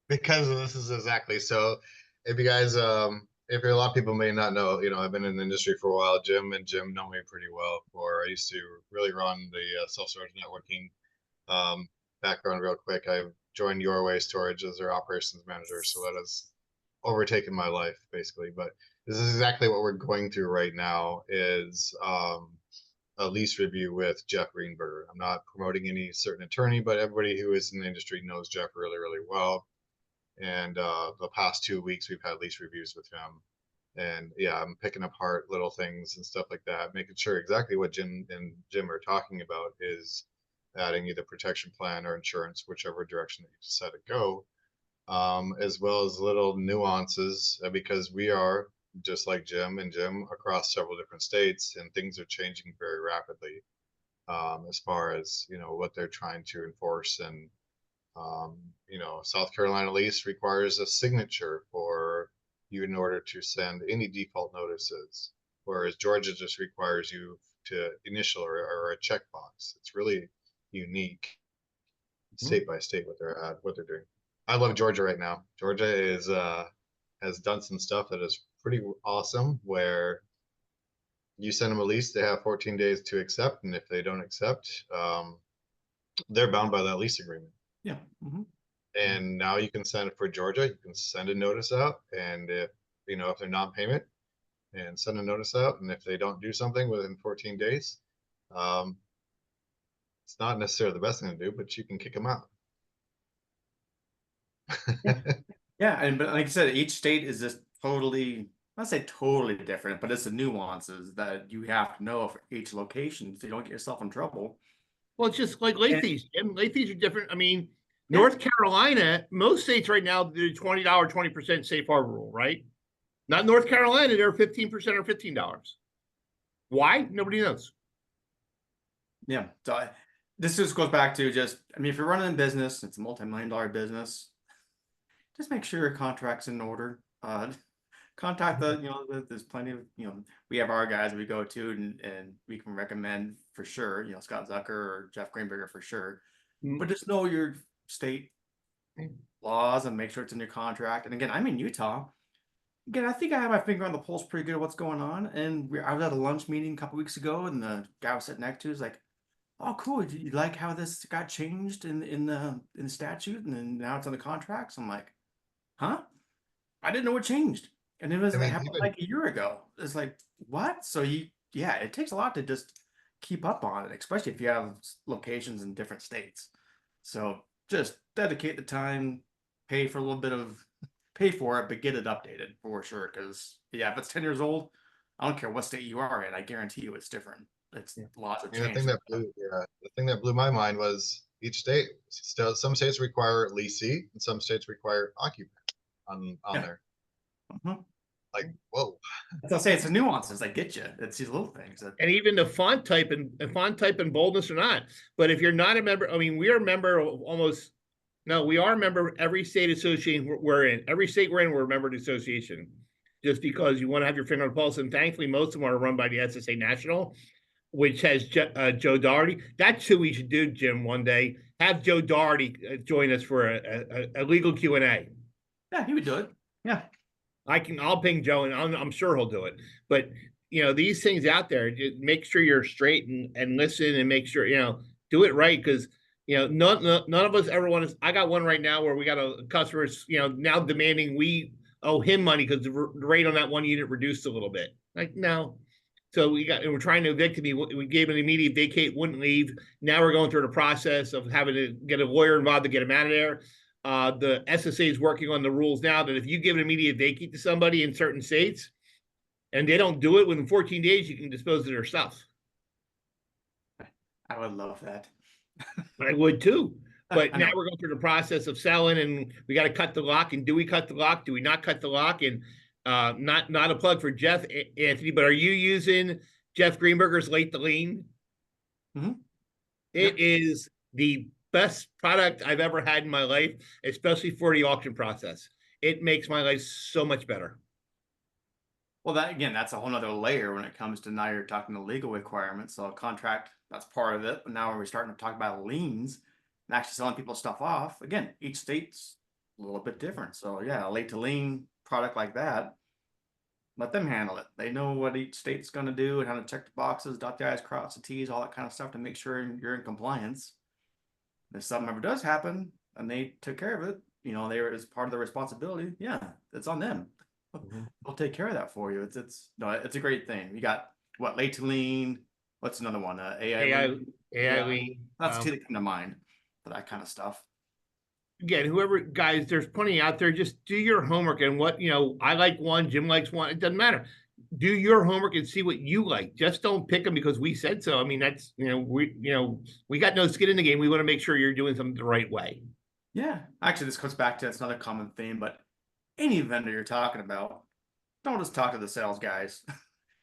Speaker 11: Because this is exactly so. If you guys, if a lot of people may not know, I've been in the industry for a while. Jim and Jim know me pretty well. I used to really run the self-storage networking background real quick. I joined Your Way Storage as their operations manager, so that has overtaken my life basically. But this is exactly what we're going through right now is a lease review with Jeff Greenberger. I'm not promoting any certain attorney, but everybody who is in the industry knows Jeff really, really well. And the past 2 weeks we've had lease reviews with him. And yeah, I'm picking apart little things and stuff like that, making sure exactly what Jim and Jim are talking about is adding either protection plan or insurance, whichever direction that you decide to go, as well as little nuances, because we are just like Jim and Jim across several different states, and things are changing very rapidly as far as what they're trying to enforce. And South Carolina lease requires a signature for you in order to send any default notices, whereas Georgia just requires you to initial or a checkbox. It's really unique state by state what they're doing. I love Georgia right now. Georgia is has done some stuff that is pretty awesome, where you send them a lease, they have 14 days to accept, and if they don't accept, they're bound by that lease agreement.
Speaker 1: Yeah.
Speaker 11: And now you can send it for Georgia. You can send a notice out, and if they're non-payment, and send a notice out, and if they don't do something within 14 days, it's not necessarily the best thing to do, but you can kick them out.
Speaker 1: Yeah, but like I said, each state is just totally I say totally different, but it's the nuances that you have to know for each location so you don't get yourself in trouble.
Speaker 2: Well, it's just like late
Speaker 1: And-
Speaker 2: fees. Jim. Late fees are different. I mean,
Speaker 1: Yeah.
Speaker 2: North Carolina, most states right now do $20, 20% safe harbor rule, right? Not North Carolina, they're 15% or $15. Why? Nobody knows.
Speaker 1: Yeah. So this just goes back to just, I mean, if you're running a business, it's a multi-million-dollar business, just make sure your contract's in order. Contact the, there's plenty of, we have our guys we go to and we can recommend for sure, Scott Zucker or Jeff Greenberger for sure.
Speaker 2: Mm.
Speaker 1: But just know your state laws and make sure it's in your contract. And again, I'm in Utah. Again, I think I have my finger on the pulse pretty good of what's going on. And I was at a lunch meeting a couple weeks ago, and the guy I was sitting next to is like, "Oh, cool. You like how this got changed in the statute, and then now it's on the contracts?" I'm like, "Huh? I didn't know it changed." And it was
Speaker 11: I mean,
Speaker 1: happened
Speaker 11: even-
Speaker 1: like a year ago. It's like, what? So yeah, it takes a lot to just keep up on it, especially if you have locations in different states. So just dedicate the time, pay for a little bit of, pay for it, but get it updated for sure. Because yeah, if it's 10 years old, I don't care what state you are in, I guarantee you it's different. It's lots of
Speaker 11: I mean,
Speaker 1: change.
Speaker 11: the thing that blew my mind was each state. Still, some states require leasing, and some states require occupant on
Speaker 1: Yeah.
Speaker 11: there.
Speaker 1: Mhm.
Speaker 11: Like, whoa.
Speaker 1: As I say, it's the nuances that get you. It's these little things that.
Speaker 2: And even the font type and boldness or not. But if you're not a member, I mean, we are a member of almost, no, we are a member of every state association we're in. Every state we're in, we're a member of the association. Just because you want to have your finger on the pulse. And thankfully, most of them are run by the SSA National, which has Joe Doherty. That's who we should do, Jim, one day. Have Joe Doherty join us for a legal Q&A.
Speaker 1: Yeah, he would do it. Yeah.
Speaker 2: I'll ping Joe and I'm sure he'll do it. But these things out there, just make sure you're straight and listen and make sure, do it right. Cause none of us ever want to, I got one right now where we got a customer, now demanding we owe him money because the rate on that one unit reduced a little bit. Like, no. So we're trying to evict him. We gave an immediate vacate, wouldn't leave. Now we're going through the process of having to get a lawyer involved to get him out of there. The SSA is working on the rules now that if you give an immediate vacate to somebody in certain states and they don't do it within 14 days, you can dispose of their stuff.
Speaker 1: I would love that.
Speaker 2: I would too. But now we're going through the process of selling and we got to cut the lock. And do we cut the lock? Do we not cut the lock? And not a plug for Jeff, Anthony, but are you using Jeff Greenberger's Late to Lean?
Speaker 1: Mm-hmm.
Speaker 2: It is the best product I've ever had in my life, especially for the auction process. It makes my life so much better.
Speaker 1: Well, that's a whole nother layer when it comes to now you're talking the legal requirements. So a contract, that's part of it. But now we're starting to talk about liens and actually selling people's stuff off. Again, each state's a little bit different. So yeah, a late to lien product like that, let them handle it. They know what each state's going to do and how to check the boxes, dot the I's, cross the T's, all that kind of stuff to make sure you're in compliance. If something ever does happen and they took care of it, they were as part of the responsibility. Yeah, it's on them. Mm-hmm. They'll take care of that for you. It's a great thing. You got what, late to lean? What's another one? AI
Speaker 2: lean.
Speaker 1: That's two that come to mind for that kind of stuff.
Speaker 2: Again, whoever, guys, there's plenty out there. Just do your homework and what, I like one, Jim likes one. It doesn't matter. Do your homework and see what you like. Just don't pick them because we said so. I mean, that's, we got no skin in the game. We want to make sure you're doing something the right way.
Speaker 1: Yeah. Actually, this comes back to, it's another common theme, but any vendor you're talking about, don't just talk to the sales guys.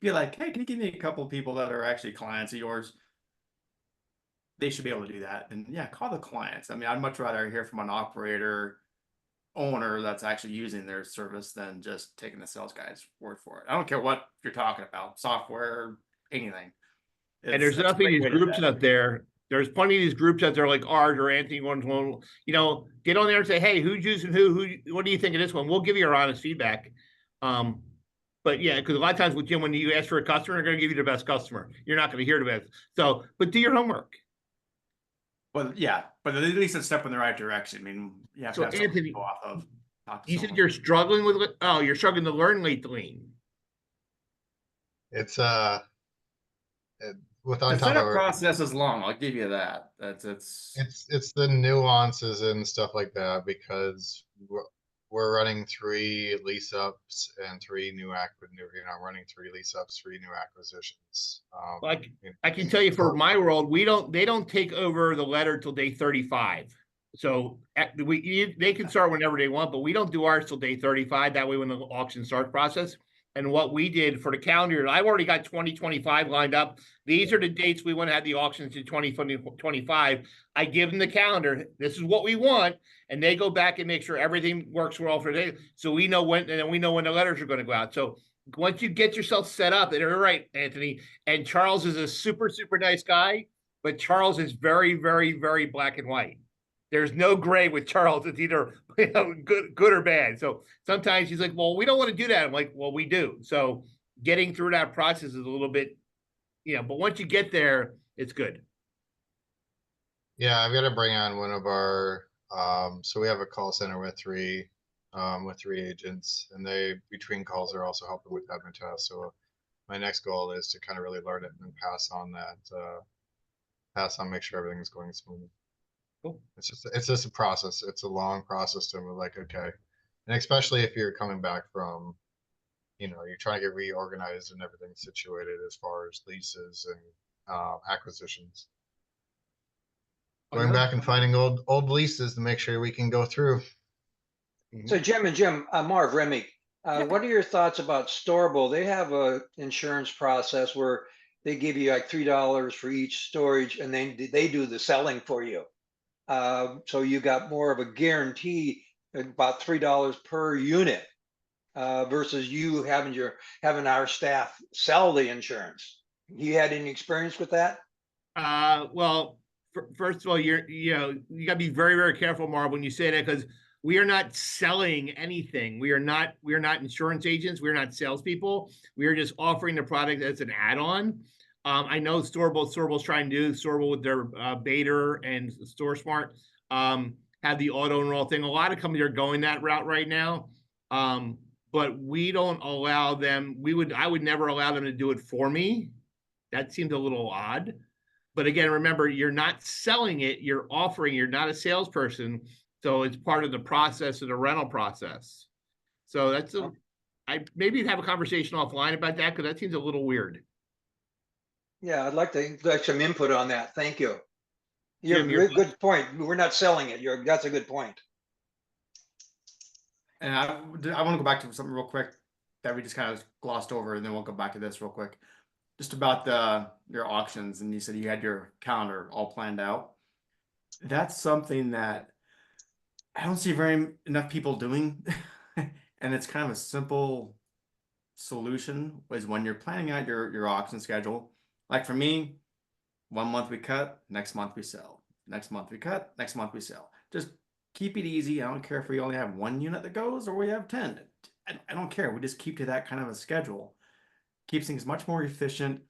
Speaker 1: Be like, hey, can you give me a couple of people that are actually clients of yours? They should be able to do that. And yeah, call the clients. I mean, I'd much rather hear from an operator owner that's actually using their service than just taking the sales guy's word for it. I don't care what you're talking about, software, anything.
Speaker 2: And there's enough of these groups out there. There's plenty of these groups out there like ours or Anthony one, get on there and say, hey, who's using who, what do you think of this one? We'll give you our honest feedback. But yeah, because a lot of times with Jim, when you ask for a customer, they're going to give you the best customer. You're not going to hear the best. So, but do your homework.
Speaker 1: Well, yeah, but at least a step in the right direction. I mean, you have to have something to go off of.
Speaker 2: You said you're struggling with, you're struggling to learn late to lean.
Speaker 11: It's with on
Speaker 1: the
Speaker 11: top
Speaker 1: setup
Speaker 11: of it,
Speaker 1: process is long. I'll give you that. It's
Speaker 11: the nuances and stuff like that because we're running 3 lease ups and 3 running 3 lease ups, 3 new acquisitions.
Speaker 2: Like
Speaker 11: you know,
Speaker 2: I can tell you for my world, they don't take over the letter till day 35. So they can start whenever they want, but we don't do ours till day 35. That way, when the auction starts process. And what we did for the calendar year, I've already got 2025 lined up. These are the dates we want to have the auctions in 2025. I give them the calendar. This is what we want, and they go back and make sure everything works well for them. So we know when, and then we know when the letters are going to go out. So once you get yourself set up, and you're right, Anthony. And Charles is a super, super nice guy, but Charles is very, very, very black and white. There's no gray with Charles. It's either good or bad. So sometimes he's like, well, we don't want to do that. I'm like, well, we do. So getting through that process is a little bit, but once you get there, it's good.
Speaker 11: Yeah, I've got to bring on one of our, so we have a call center with 3 agents, and they, between calls, are also helping with admin tasks. So my next goal is to kind of really learn it and pass on, make sure everything's going smoothly.
Speaker 2: Cool.
Speaker 11: It's just a process. It's a long process to like, okay. And especially if you're coming back from, you're trying to get reorganized and everything situated as far as leases and acquisitions. Going back and finding old leases to make sure we can go through.
Speaker 4: So Jim, Marv Remy, what are your thoughts about Storable? They have a insurance process where they give you like $3 for each storage, and then they do the selling for you. So you got more of a guarantee, about $3 per unit, versus you having our staff sell the insurance. You had any experience with that?
Speaker 2: Well, first of all, you got to be very, very careful, Marv, when you say that, because we are not selling anything. We are not insurance agents. We're not salespeople. We are just offering the product as an add-on. I know Storable's trying to do Storable with their Bader and StoreSmart have the auto enroll thing. A lot of companies are going that route right now, but we don't allow them. I would never allow them to do it for me. That seems a little odd. But again, remember, you're not selling it. You're offering. You're not a salesperson, so it's part of the process of the rental process. So that's I maybe have a conversation offline about that, because that seems a little weird.
Speaker 4: Yeah, I'd like to get some input on that. Thank you.
Speaker 2: Jim,
Speaker 4: Good point. We're not selling it. That's a good point.
Speaker 1: And I want to go back to something real quick that we just kind of glossed over, and then we'll go back to this real quick. Just about your auctions, and you said you had your calendar all planned out. That's something that I don't see enough people doing, and it's kind of a simple solution. Is when you're planning out your auction schedule. Like for me, 1 month we cut, next month we sell. Next month we cut, next month we sell. Just keep it easy. I don't care if we only have 1 unit that goes or we have 10. I don't care. We just keep to that kind of a schedule. Keeps things much more efficient,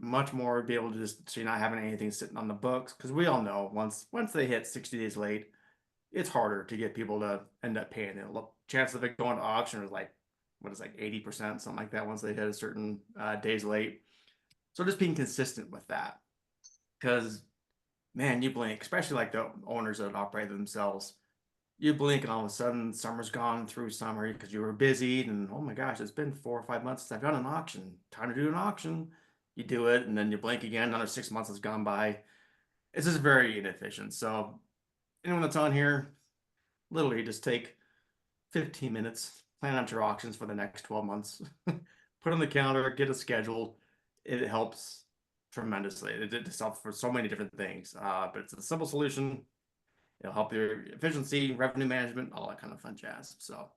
Speaker 1: much more be able to just, so you're not having anything sitting on the books. Because we all know once they hit 60 days late, it's harder to get people to end up paying it. Chance of it going to auction is like, 80%, something like that once they hit a certain days late. So just being consistent with that, because man, you blink, especially like the owners that operate themselves, you blink and all of a sudden summer's gone through summer because you were busy, and oh my gosh, it's been 4 or 5 months since I've done an auction. Time to do an auction. You do it, and then you blink again. Another 6 months has gone by. It's just very inefficient. So anyone that's on here, literally just take 15 minutes, plan out your auctions for the next 12 months, put on the calendar, get it scheduled. It helps tremendously. It helps for so many different things. But it's a simple solution. It'll help your efficiency, revenue management, all that kind of fun jazz. So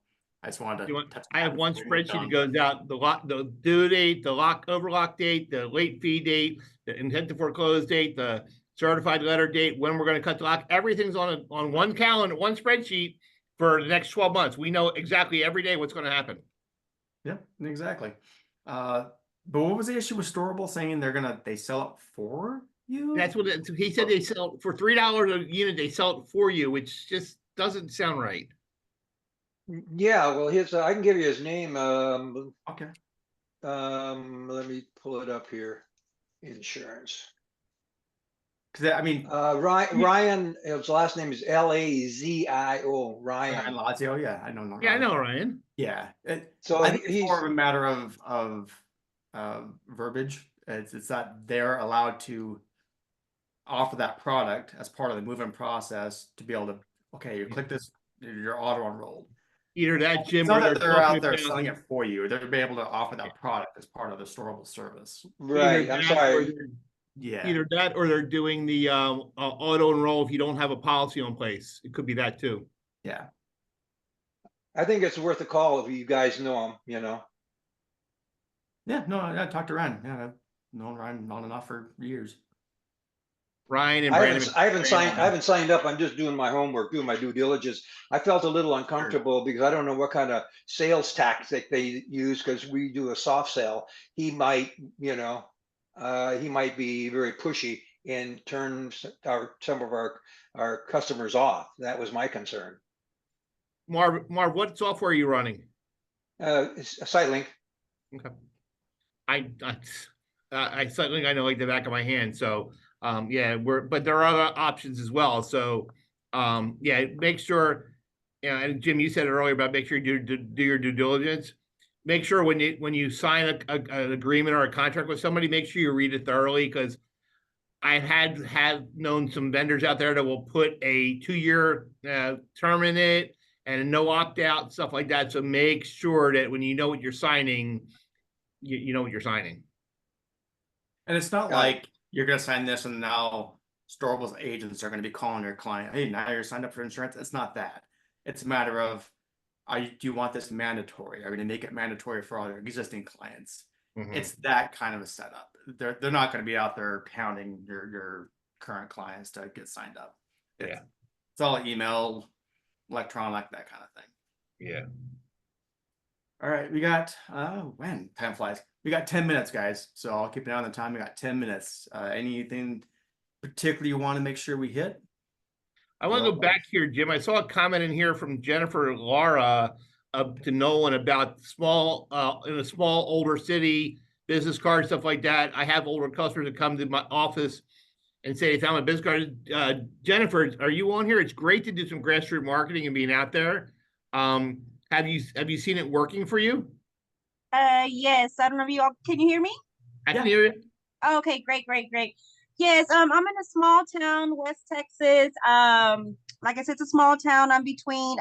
Speaker 1: I just wanted to touch.
Speaker 2: I have one spreadsheet that goes out: the due date, the overlock date, the late fee date, the intent to foreclose date, the certified letter date, when we're going to cut the lock. Everything's on one calendar, one spreadsheet for the next 12 months. We know exactly every day what's going to happen.
Speaker 1: Yep, exactly. But what was the issue with Storable saying they sell it for you?
Speaker 2: That's what he said. They sell for $3 a unit. They sell it for you, which just doesn't sound right.
Speaker 4: Yeah, well, I can give you his name.
Speaker 1: Okay.
Speaker 4: Let me pull it up here. Insurance.
Speaker 1: Because I mean,
Speaker 4: Ryan, his last name is Lazio,
Speaker 1: Ryan
Speaker 4: Ryan.
Speaker 1: Lazio, yeah, I know.
Speaker 2: Yeah, I
Speaker 1: Ryan.
Speaker 2: know, Ryan.
Speaker 1: Yeah,
Speaker 4: So
Speaker 1: I think it's
Speaker 4: he's,
Speaker 1: more of a matter of verbiage. It's that they're allowed to offer that product as part of the move-in process to be able to, okay, you click this, you're auto enrolled.
Speaker 2: Either that,
Speaker 1: It's
Speaker 2: Jim,
Speaker 1: not
Speaker 2: or they're
Speaker 1: that they're
Speaker 2: talking
Speaker 1: out there
Speaker 2: about
Speaker 1: selling it for you. They're be able to offer that product as part of the storable service.
Speaker 4: right, I'm sorry.
Speaker 1: Yeah.
Speaker 2: Either that or they're doing the auto enroll if you don't have a policy in place. It could be that too.
Speaker 1: Yeah.
Speaker 4: I think it's worth a call if you guys know him, you know.
Speaker 1: Yeah. No, I talked to Ryan. Yeah. I've known Ryan on and off for years.
Speaker 2: Ryan and
Speaker 4: I
Speaker 2: Brandon.
Speaker 4: haven't signed up. I'm just doing my homework, doing my due diligence. I felt a little uncomfortable because I don't know what kind of sales tactic they use because we do a soft sell. He might, you know, he might be very pushy and turn some of our customers off. That was my concern.
Speaker 2: Marv, what software are you running?
Speaker 4: It's a Sightlink.
Speaker 2: Okay. I certainly I know like the back of my hand. So yeah, but there are other options as well. So yeah, make sure. Yeah, and Jim, you said it earlier about make sure you do your due diligence. Make sure when you sign an agreement or a contract with somebody, make sure you read it thoroughly because I had known some vendors out there that will put a 2-year term in it and no opt out stuff like that. So make sure that when you know what you're signing, you know what you're signing.
Speaker 1: And it's not like you're going to sign this and now Storables agents are going to be calling your client, hey, now you're signed up for insurance. It's not that. It's a matter of, do you want this mandatory? Are we going to make it mandatory for all your existing clients? It's that kind of a setup. They're not going to be out there pounding your current clients to get signed up. It's all email, electronic, that kind of thing.
Speaker 2: Yeah.
Speaker 1: All right, we got when time flies. We got 10 minutes, guys. So I'll keep an eye on the time. We got 10 minutes. Anything particularly you want to make sure we hit?
Speaker 2: I want to go back here, Jim. I saw a comment in here from Jennifer Laura to Nolan about in a small older city, business cards, stuff like that. I have older customers that come to my office and say they found my business card. Jennifer, are you on here? It's great to do some grassroots marketing and being out there. Have you seen it working for you?
Speaker 12: Yes. I don't know if you all can you hear me?
Speaker 2: I can hear you.
Speaker 12: Okay, great. Yes, I'm in a small town, West Texas. Like I said, it's a small town. I'm between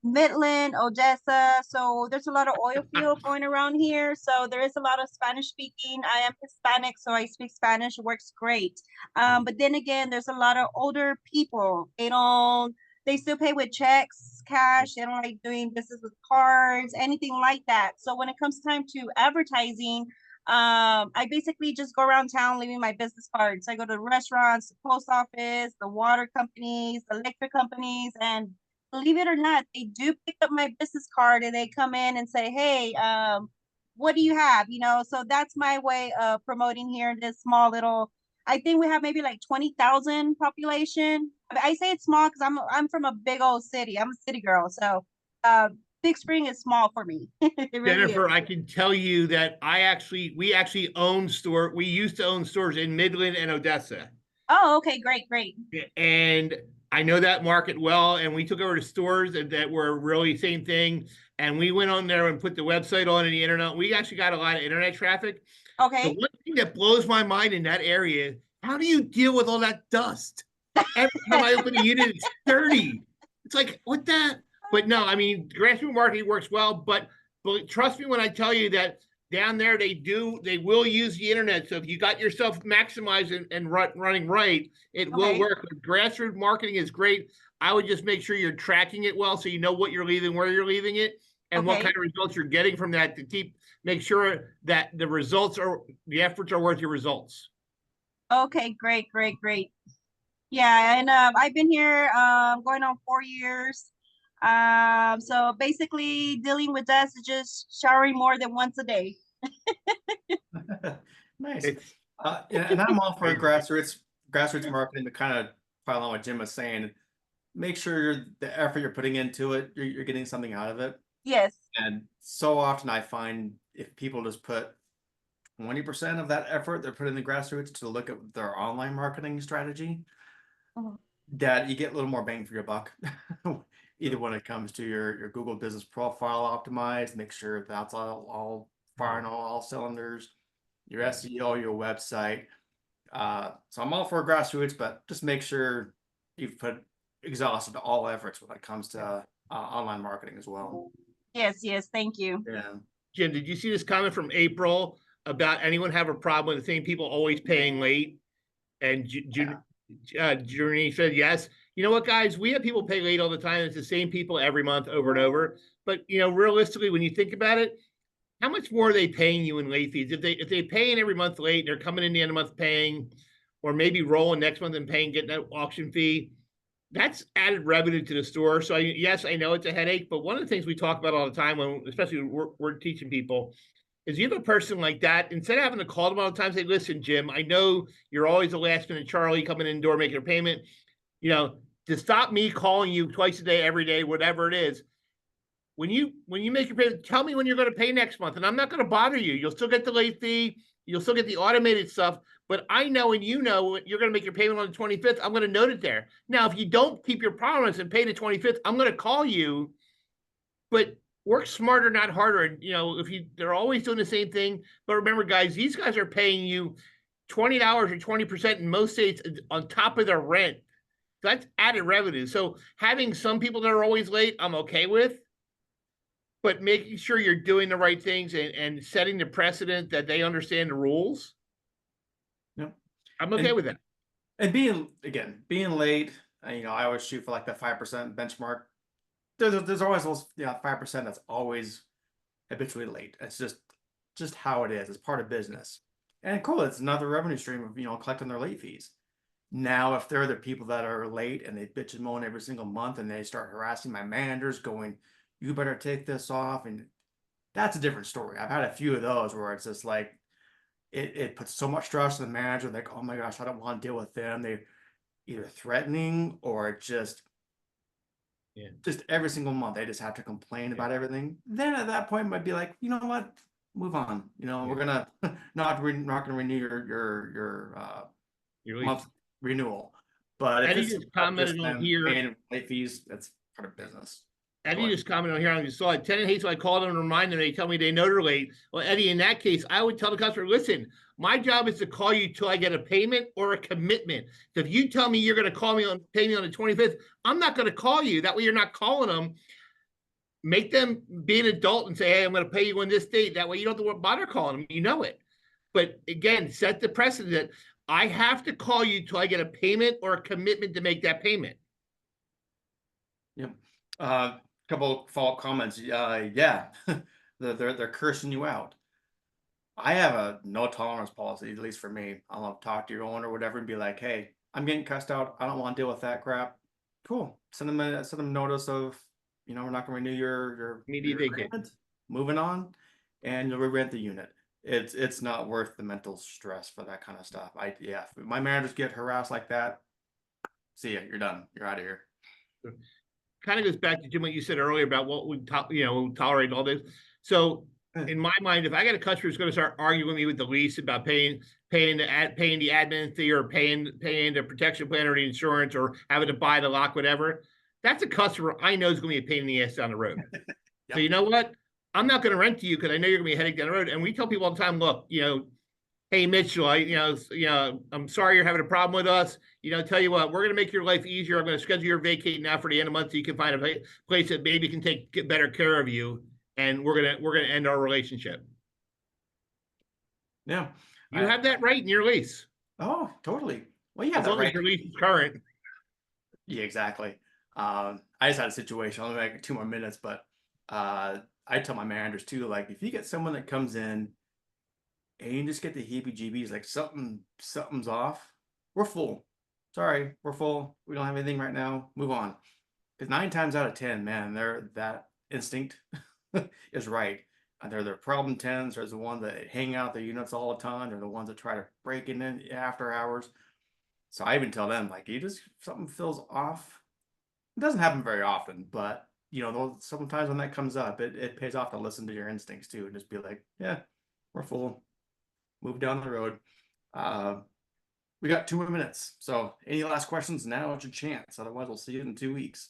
Speaker 12: Midland, Odessa. So there's a lot of oil field going around here. So there is a lot of Spanish speaking. I am Hispanic, so I speak Spanish. It works great. But then again, there's a lot of older people. They still pay with checks, cash. They don't like doing business with cards, anything like that. So when it comes time to advertising, I basically just go around town leaving my business cards. I go to the restaurants, the post office, the water companies, the electric companies, and believe it or not, they do pick up my business card and they come in and say, hey, what do you have? So that's my way of promoting here in this small little, I think we have maybe like 20,000 population. I say it's small because I'm from a big old city. I'm a city girl. So Big Spring is small for me. It really
Speaker 2: Jennifer,
Speaker 12: is.
Speaker 2: I can tell you that we actually we used to own stores in Midland and Odessa.
Speaker 12: Oh, okay, great.
Speaker 2: And I know that market well, and we took over to stores that were really same thing. And we went on there and put the website on and the internet. We actually got a lot of internet traffic.
Speaker 12: Okay.
Speaker 2: The one thing that blows my mind in that area, how do you deal with all that dust? Every time I open a unit, it's dirty. It's like, what that? But no, I mean, grassroots marketing works well, but trust me when I tell you that down there they will use the internet. So if you got yourself maximized and running right, it will work. But grassroots marketing is great. I would just make sure you're tracking it well so you know what you're leaving, where you're leaving it, and what kind of results you're getting from that to make sure that the efforts are worth your results.
Speaker 12: Okay, great. Yeah, and I've been here going on 4 years. So basically dealing with dust is just showering more than once a day.
Speaker 1: Nice. And I'm all for grassroots marketing to kind of follow on what Jim was saying. Make sure the effort you're putting into it, you're getting something out of it.
Speaker 12: Yes.
Speaker 1: And so often I find if people just put 20% of that effort they're putting in the grassroots to look at their online marketing strategy,
Speaker 12: Mhm.
Speaker 1: that you get a little more bang for your buck. Either when it comes to your Google business profile optimized, make sure that's all firing on all cylinders, your SEO, your website. So I'm all for grassroots, but just make sure you've put exhausted all efforts when it comes to online marketing as well.
Speaker 12: Yes, yes, thank you.
Speaker 1: Yeah.
Speaker 2: Jim, did you see this comment from April about anyone have a problem with the same people always paying late? And Journey said yes. You know what, guys? We have people pay late all the time. It's the same people every month over and over. But realistically, when you think about it, how much more are they paying you in late fees? If they paying every month late, and they're coming in the end of the month paying, or maybe rolling next month and paying, getting that auction fee, that's added revenue to the store. So yes, I know it's a headache, but one of the things we talk about all the time, when especially we're teaching people, is you have a person like that, instead of having to call them all the time, say, listen, Jim, I know you're always the last minute Charlie coming in the door making a payment. To stop me calling you twice a day, every day, whatever it is, when you make your payment, tell me when you're going to pay next month, and I'm not going to bother you. You'll still get the late fee, you'll still get the automated stuff, but I know, and you're going to make your payment on the 25th. I'm going to note it there. Now, if you don't keep your promise and pay the 25th, I'm going to call you, but work smarter, not harder. And they're always doing the same thing. But remember, guys, these guys are paying you $20 or 20% in most states on top of their rent. That's added revenue. So having some people that are always late, I'm okay with. But making sure you're doing the right things and setting the precedent that they understand the rules.
Speaker 1: Yep.
Speaker 2: I'm okay with that.
Speaker 1: And being late, I always shoot for like the 5% benchmark. There's always those 5% that's always habitually late. It's just how it is. It's part of business. And cool, it's another revenue stream of collecting their late fees. Now, if they're the people that are late and they bitch and moan every single month and they start harassing my managers, going, "You better take this off," and that's a different story. I've had a few of those where it's just like it puts so much stress on the manager, like, oh my gosh, I don't want to deal with them. They're either threatening or just every single month they just have to complain about everything. Then at that point, might be like, you know what, move on. We're gonna not gonna renew your month renewal. But if
Speaker 2: Eddie
Speaker 1: it's
Speaker 2: just commented on here.
Speaker 1: paying late fees, that's part of business.
Speaker 2: Eddie just commented on here. I just saw it. Tenant hates when I call them and remind them. They tell me they know they're late. Well, Eddie, in that case, I would tell the customer, listen, my job is to call you till I get a payment or a commitment. So if you tell me you're going to pay me on the 25th, I'm not going to call you. That way you're not calling them. Make them be an adult and say, hey, I'm going to pay you on this date. That way you don't have to bother calling them. You know it. But again, set the precedent. I have to call you till I get a payment or a commitment to make that payment.
Speaker 1: Yep. Couple follow-up comments. Yeah, they're cursing you out. I have a no tolerance policy, at least for me. I'll talk to your owner or whatever and be like, hey, I'm getting cussed out. I don't want to deal with that crap. Cool. Send them a notice of, we're not going to renew your
Speaker 2: immediate vacate.
Speaker 1: Moving on, and you'll re-rent the unit. It's not worth the mental stress for that kind of stuff. If my managers get harassed like that, see ya. You're done. You're out of here.
Speaker 2: Kind of goes back to Jim, what you said earlier about what we tolerate all this. So in my mind, if I got a customer who's going to start arguing with me with the lease about paying the admin fee or paying the protection plan or the insurance or having to buy the lock, whatever, that's a customer I know is going to be a pain in the ass down the road. Yep. So you know what? I'm not going to rent to you because I know you're going to be a headache down the road. And we tell people all the time, look, hey, Mitchell, I'm sorry you're having a problem with us. Tell you what, we're going to make your life easier. I'm going to schedule your vacate now for the end of the month so you can find a place that maybe can get better care of you. And we're going to end our relationship.
Speaker 1: Yeah.
Speaker 2: You have that right in your lease.
Speaker 1: Oh, totally. Well, yeah,
Speaker 2: as long as your lease is current.
Speaker 1: Yeah, exactly. I just had a situation. I'll only make 2 more minutes, but I tell my managers too, like, if you get someone that comes in and you just get the heebie-jeebies, like something's off, we're full. Sorry, we're full. We don't have anything right now. Move on. Because 9 times out of 10, man, that instinct is right. They're the problem 10s. There's the ones that hang out their units all the time. They're the ones that try to break in after hours. So I even tell them, like, something feels off. It doesn't happen very often, but sometimes when that comes up, it pays off to listen to your instincts too and just be like, yeah, we're full. move down the road. We got 2 more minutes. So any last questions? Now it's your chance. Otherwise, we'll see you in 2 weeks.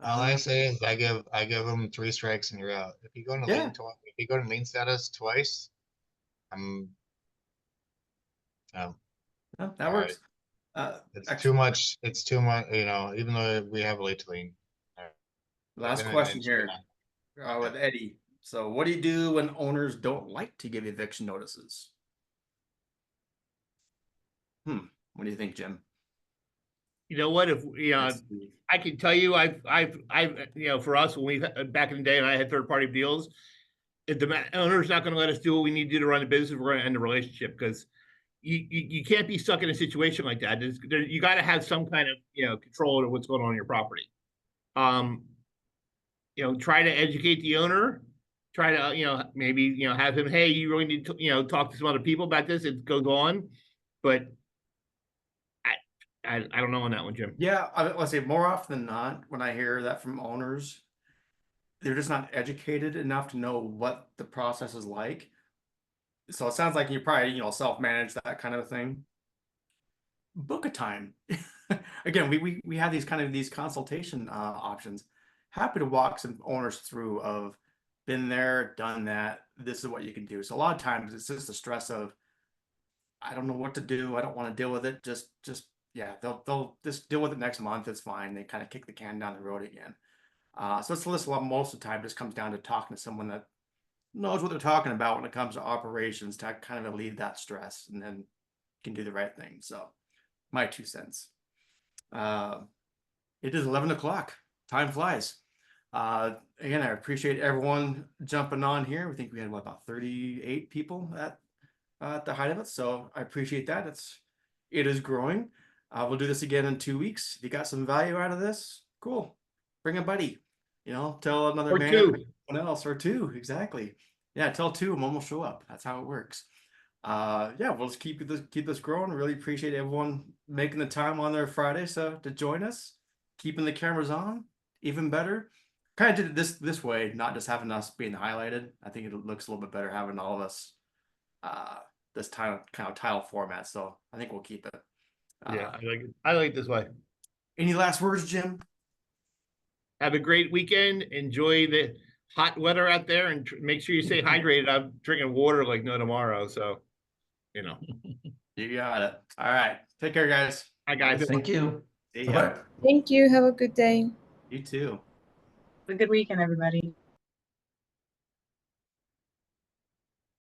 Speaker 11: All I say is I give them 3 strikes and you're out. If you go into
Speaker 1: Yeah.
Speaker 11: if you go to lien status twice,
Speaker 1: Yeah, that
Speaker 11: all
Speaker 1: works.
Speaker 11: it's
Speaker 1: Actually,
Speaker 11: too much. It's too much, even though we have a late to lien.
Speaker 1: last
Speaker 11: Been in the
Speaker 1: question
Speaker 11: industry
Speaker 1: here with Eddie. So what do you do when owners don't like to give eviction notices? What do you think, Jim?
Speaker 2: You know what? If I can tell you, I've for us when we back in the day, and I had third party deals, if the owner's not going to let us do what we need to do to run the business, we're going to end the relationship because you can't be stuck in a situation like that. You got to have some kind of control over what's going on in your property. Try to educate the owner. Try to maybe have him, hey, you really need to talk to some other people about this. It goes on, but I don't know on that one, Jim.
Speaker 1: Yeah, let's say more often than not, when I hear that from owners, they're just not educated enough to know what the process is like. So it sounds like you probably, self-manage that kind of thing. Book a time. Again, we have these consultation options. Happy to walk some owners through of been there, done that. This is what you can do. So a lot of times it's just the stress of I don't know what to do. I don't want to deal with it. Just yeah, they'll just deal with it next month. It's fine. They kind of kick the can down the road again. So it's a lot most of the time just comes down to talking to someone that knows what they're talking about when it comes to operations to kind of alleviate that stress and then can do the right thing. So my 2 cents. It is 11 o'clock. Time flies. Again, I appreciate everyone jumping on here. We think we had about 38 people at the height of it. So I appreciate that. It is growing. We'll do this again in 2 weeks. If you got some value out of this, cool. Bring a buddy. Tell another
Speaker 2: Or
Speaker 1: man,
Speaker 2: two.
Speaker 1: someone else, or 2. Exactly. Yeah, tell 2 and one will show up. That's how it works. Yeah, we'll just keep this growing. Really appreciate everyone making the time on their Friday to join us, keeping the cameras on, even better. Kind of did it this way, not just having us being highlighted. I think it looks a little bit better having all of us this kind of tile format. So I think we'll keep it.
Speaker 2: Yeah, I like it this way.
Speaker 1: Any last words, Jim?
Speaker 2: Have a great weekend. Enjoy the hot weather out there, and make sure you stay hydrated. I'm drinking water like no tomorrow. So,
Speaker 1: You got it. All right. Take care, guys.
Speaker 2: Hi, guys.
Speaker 9: Thank you.
Speaker 1: See ya.
Speaker 9: Bye-bye.
Speaker 13: Thank you. Have a good day.
Speaker 1: You too.
Speaker 8: Have a good weekend, everybody.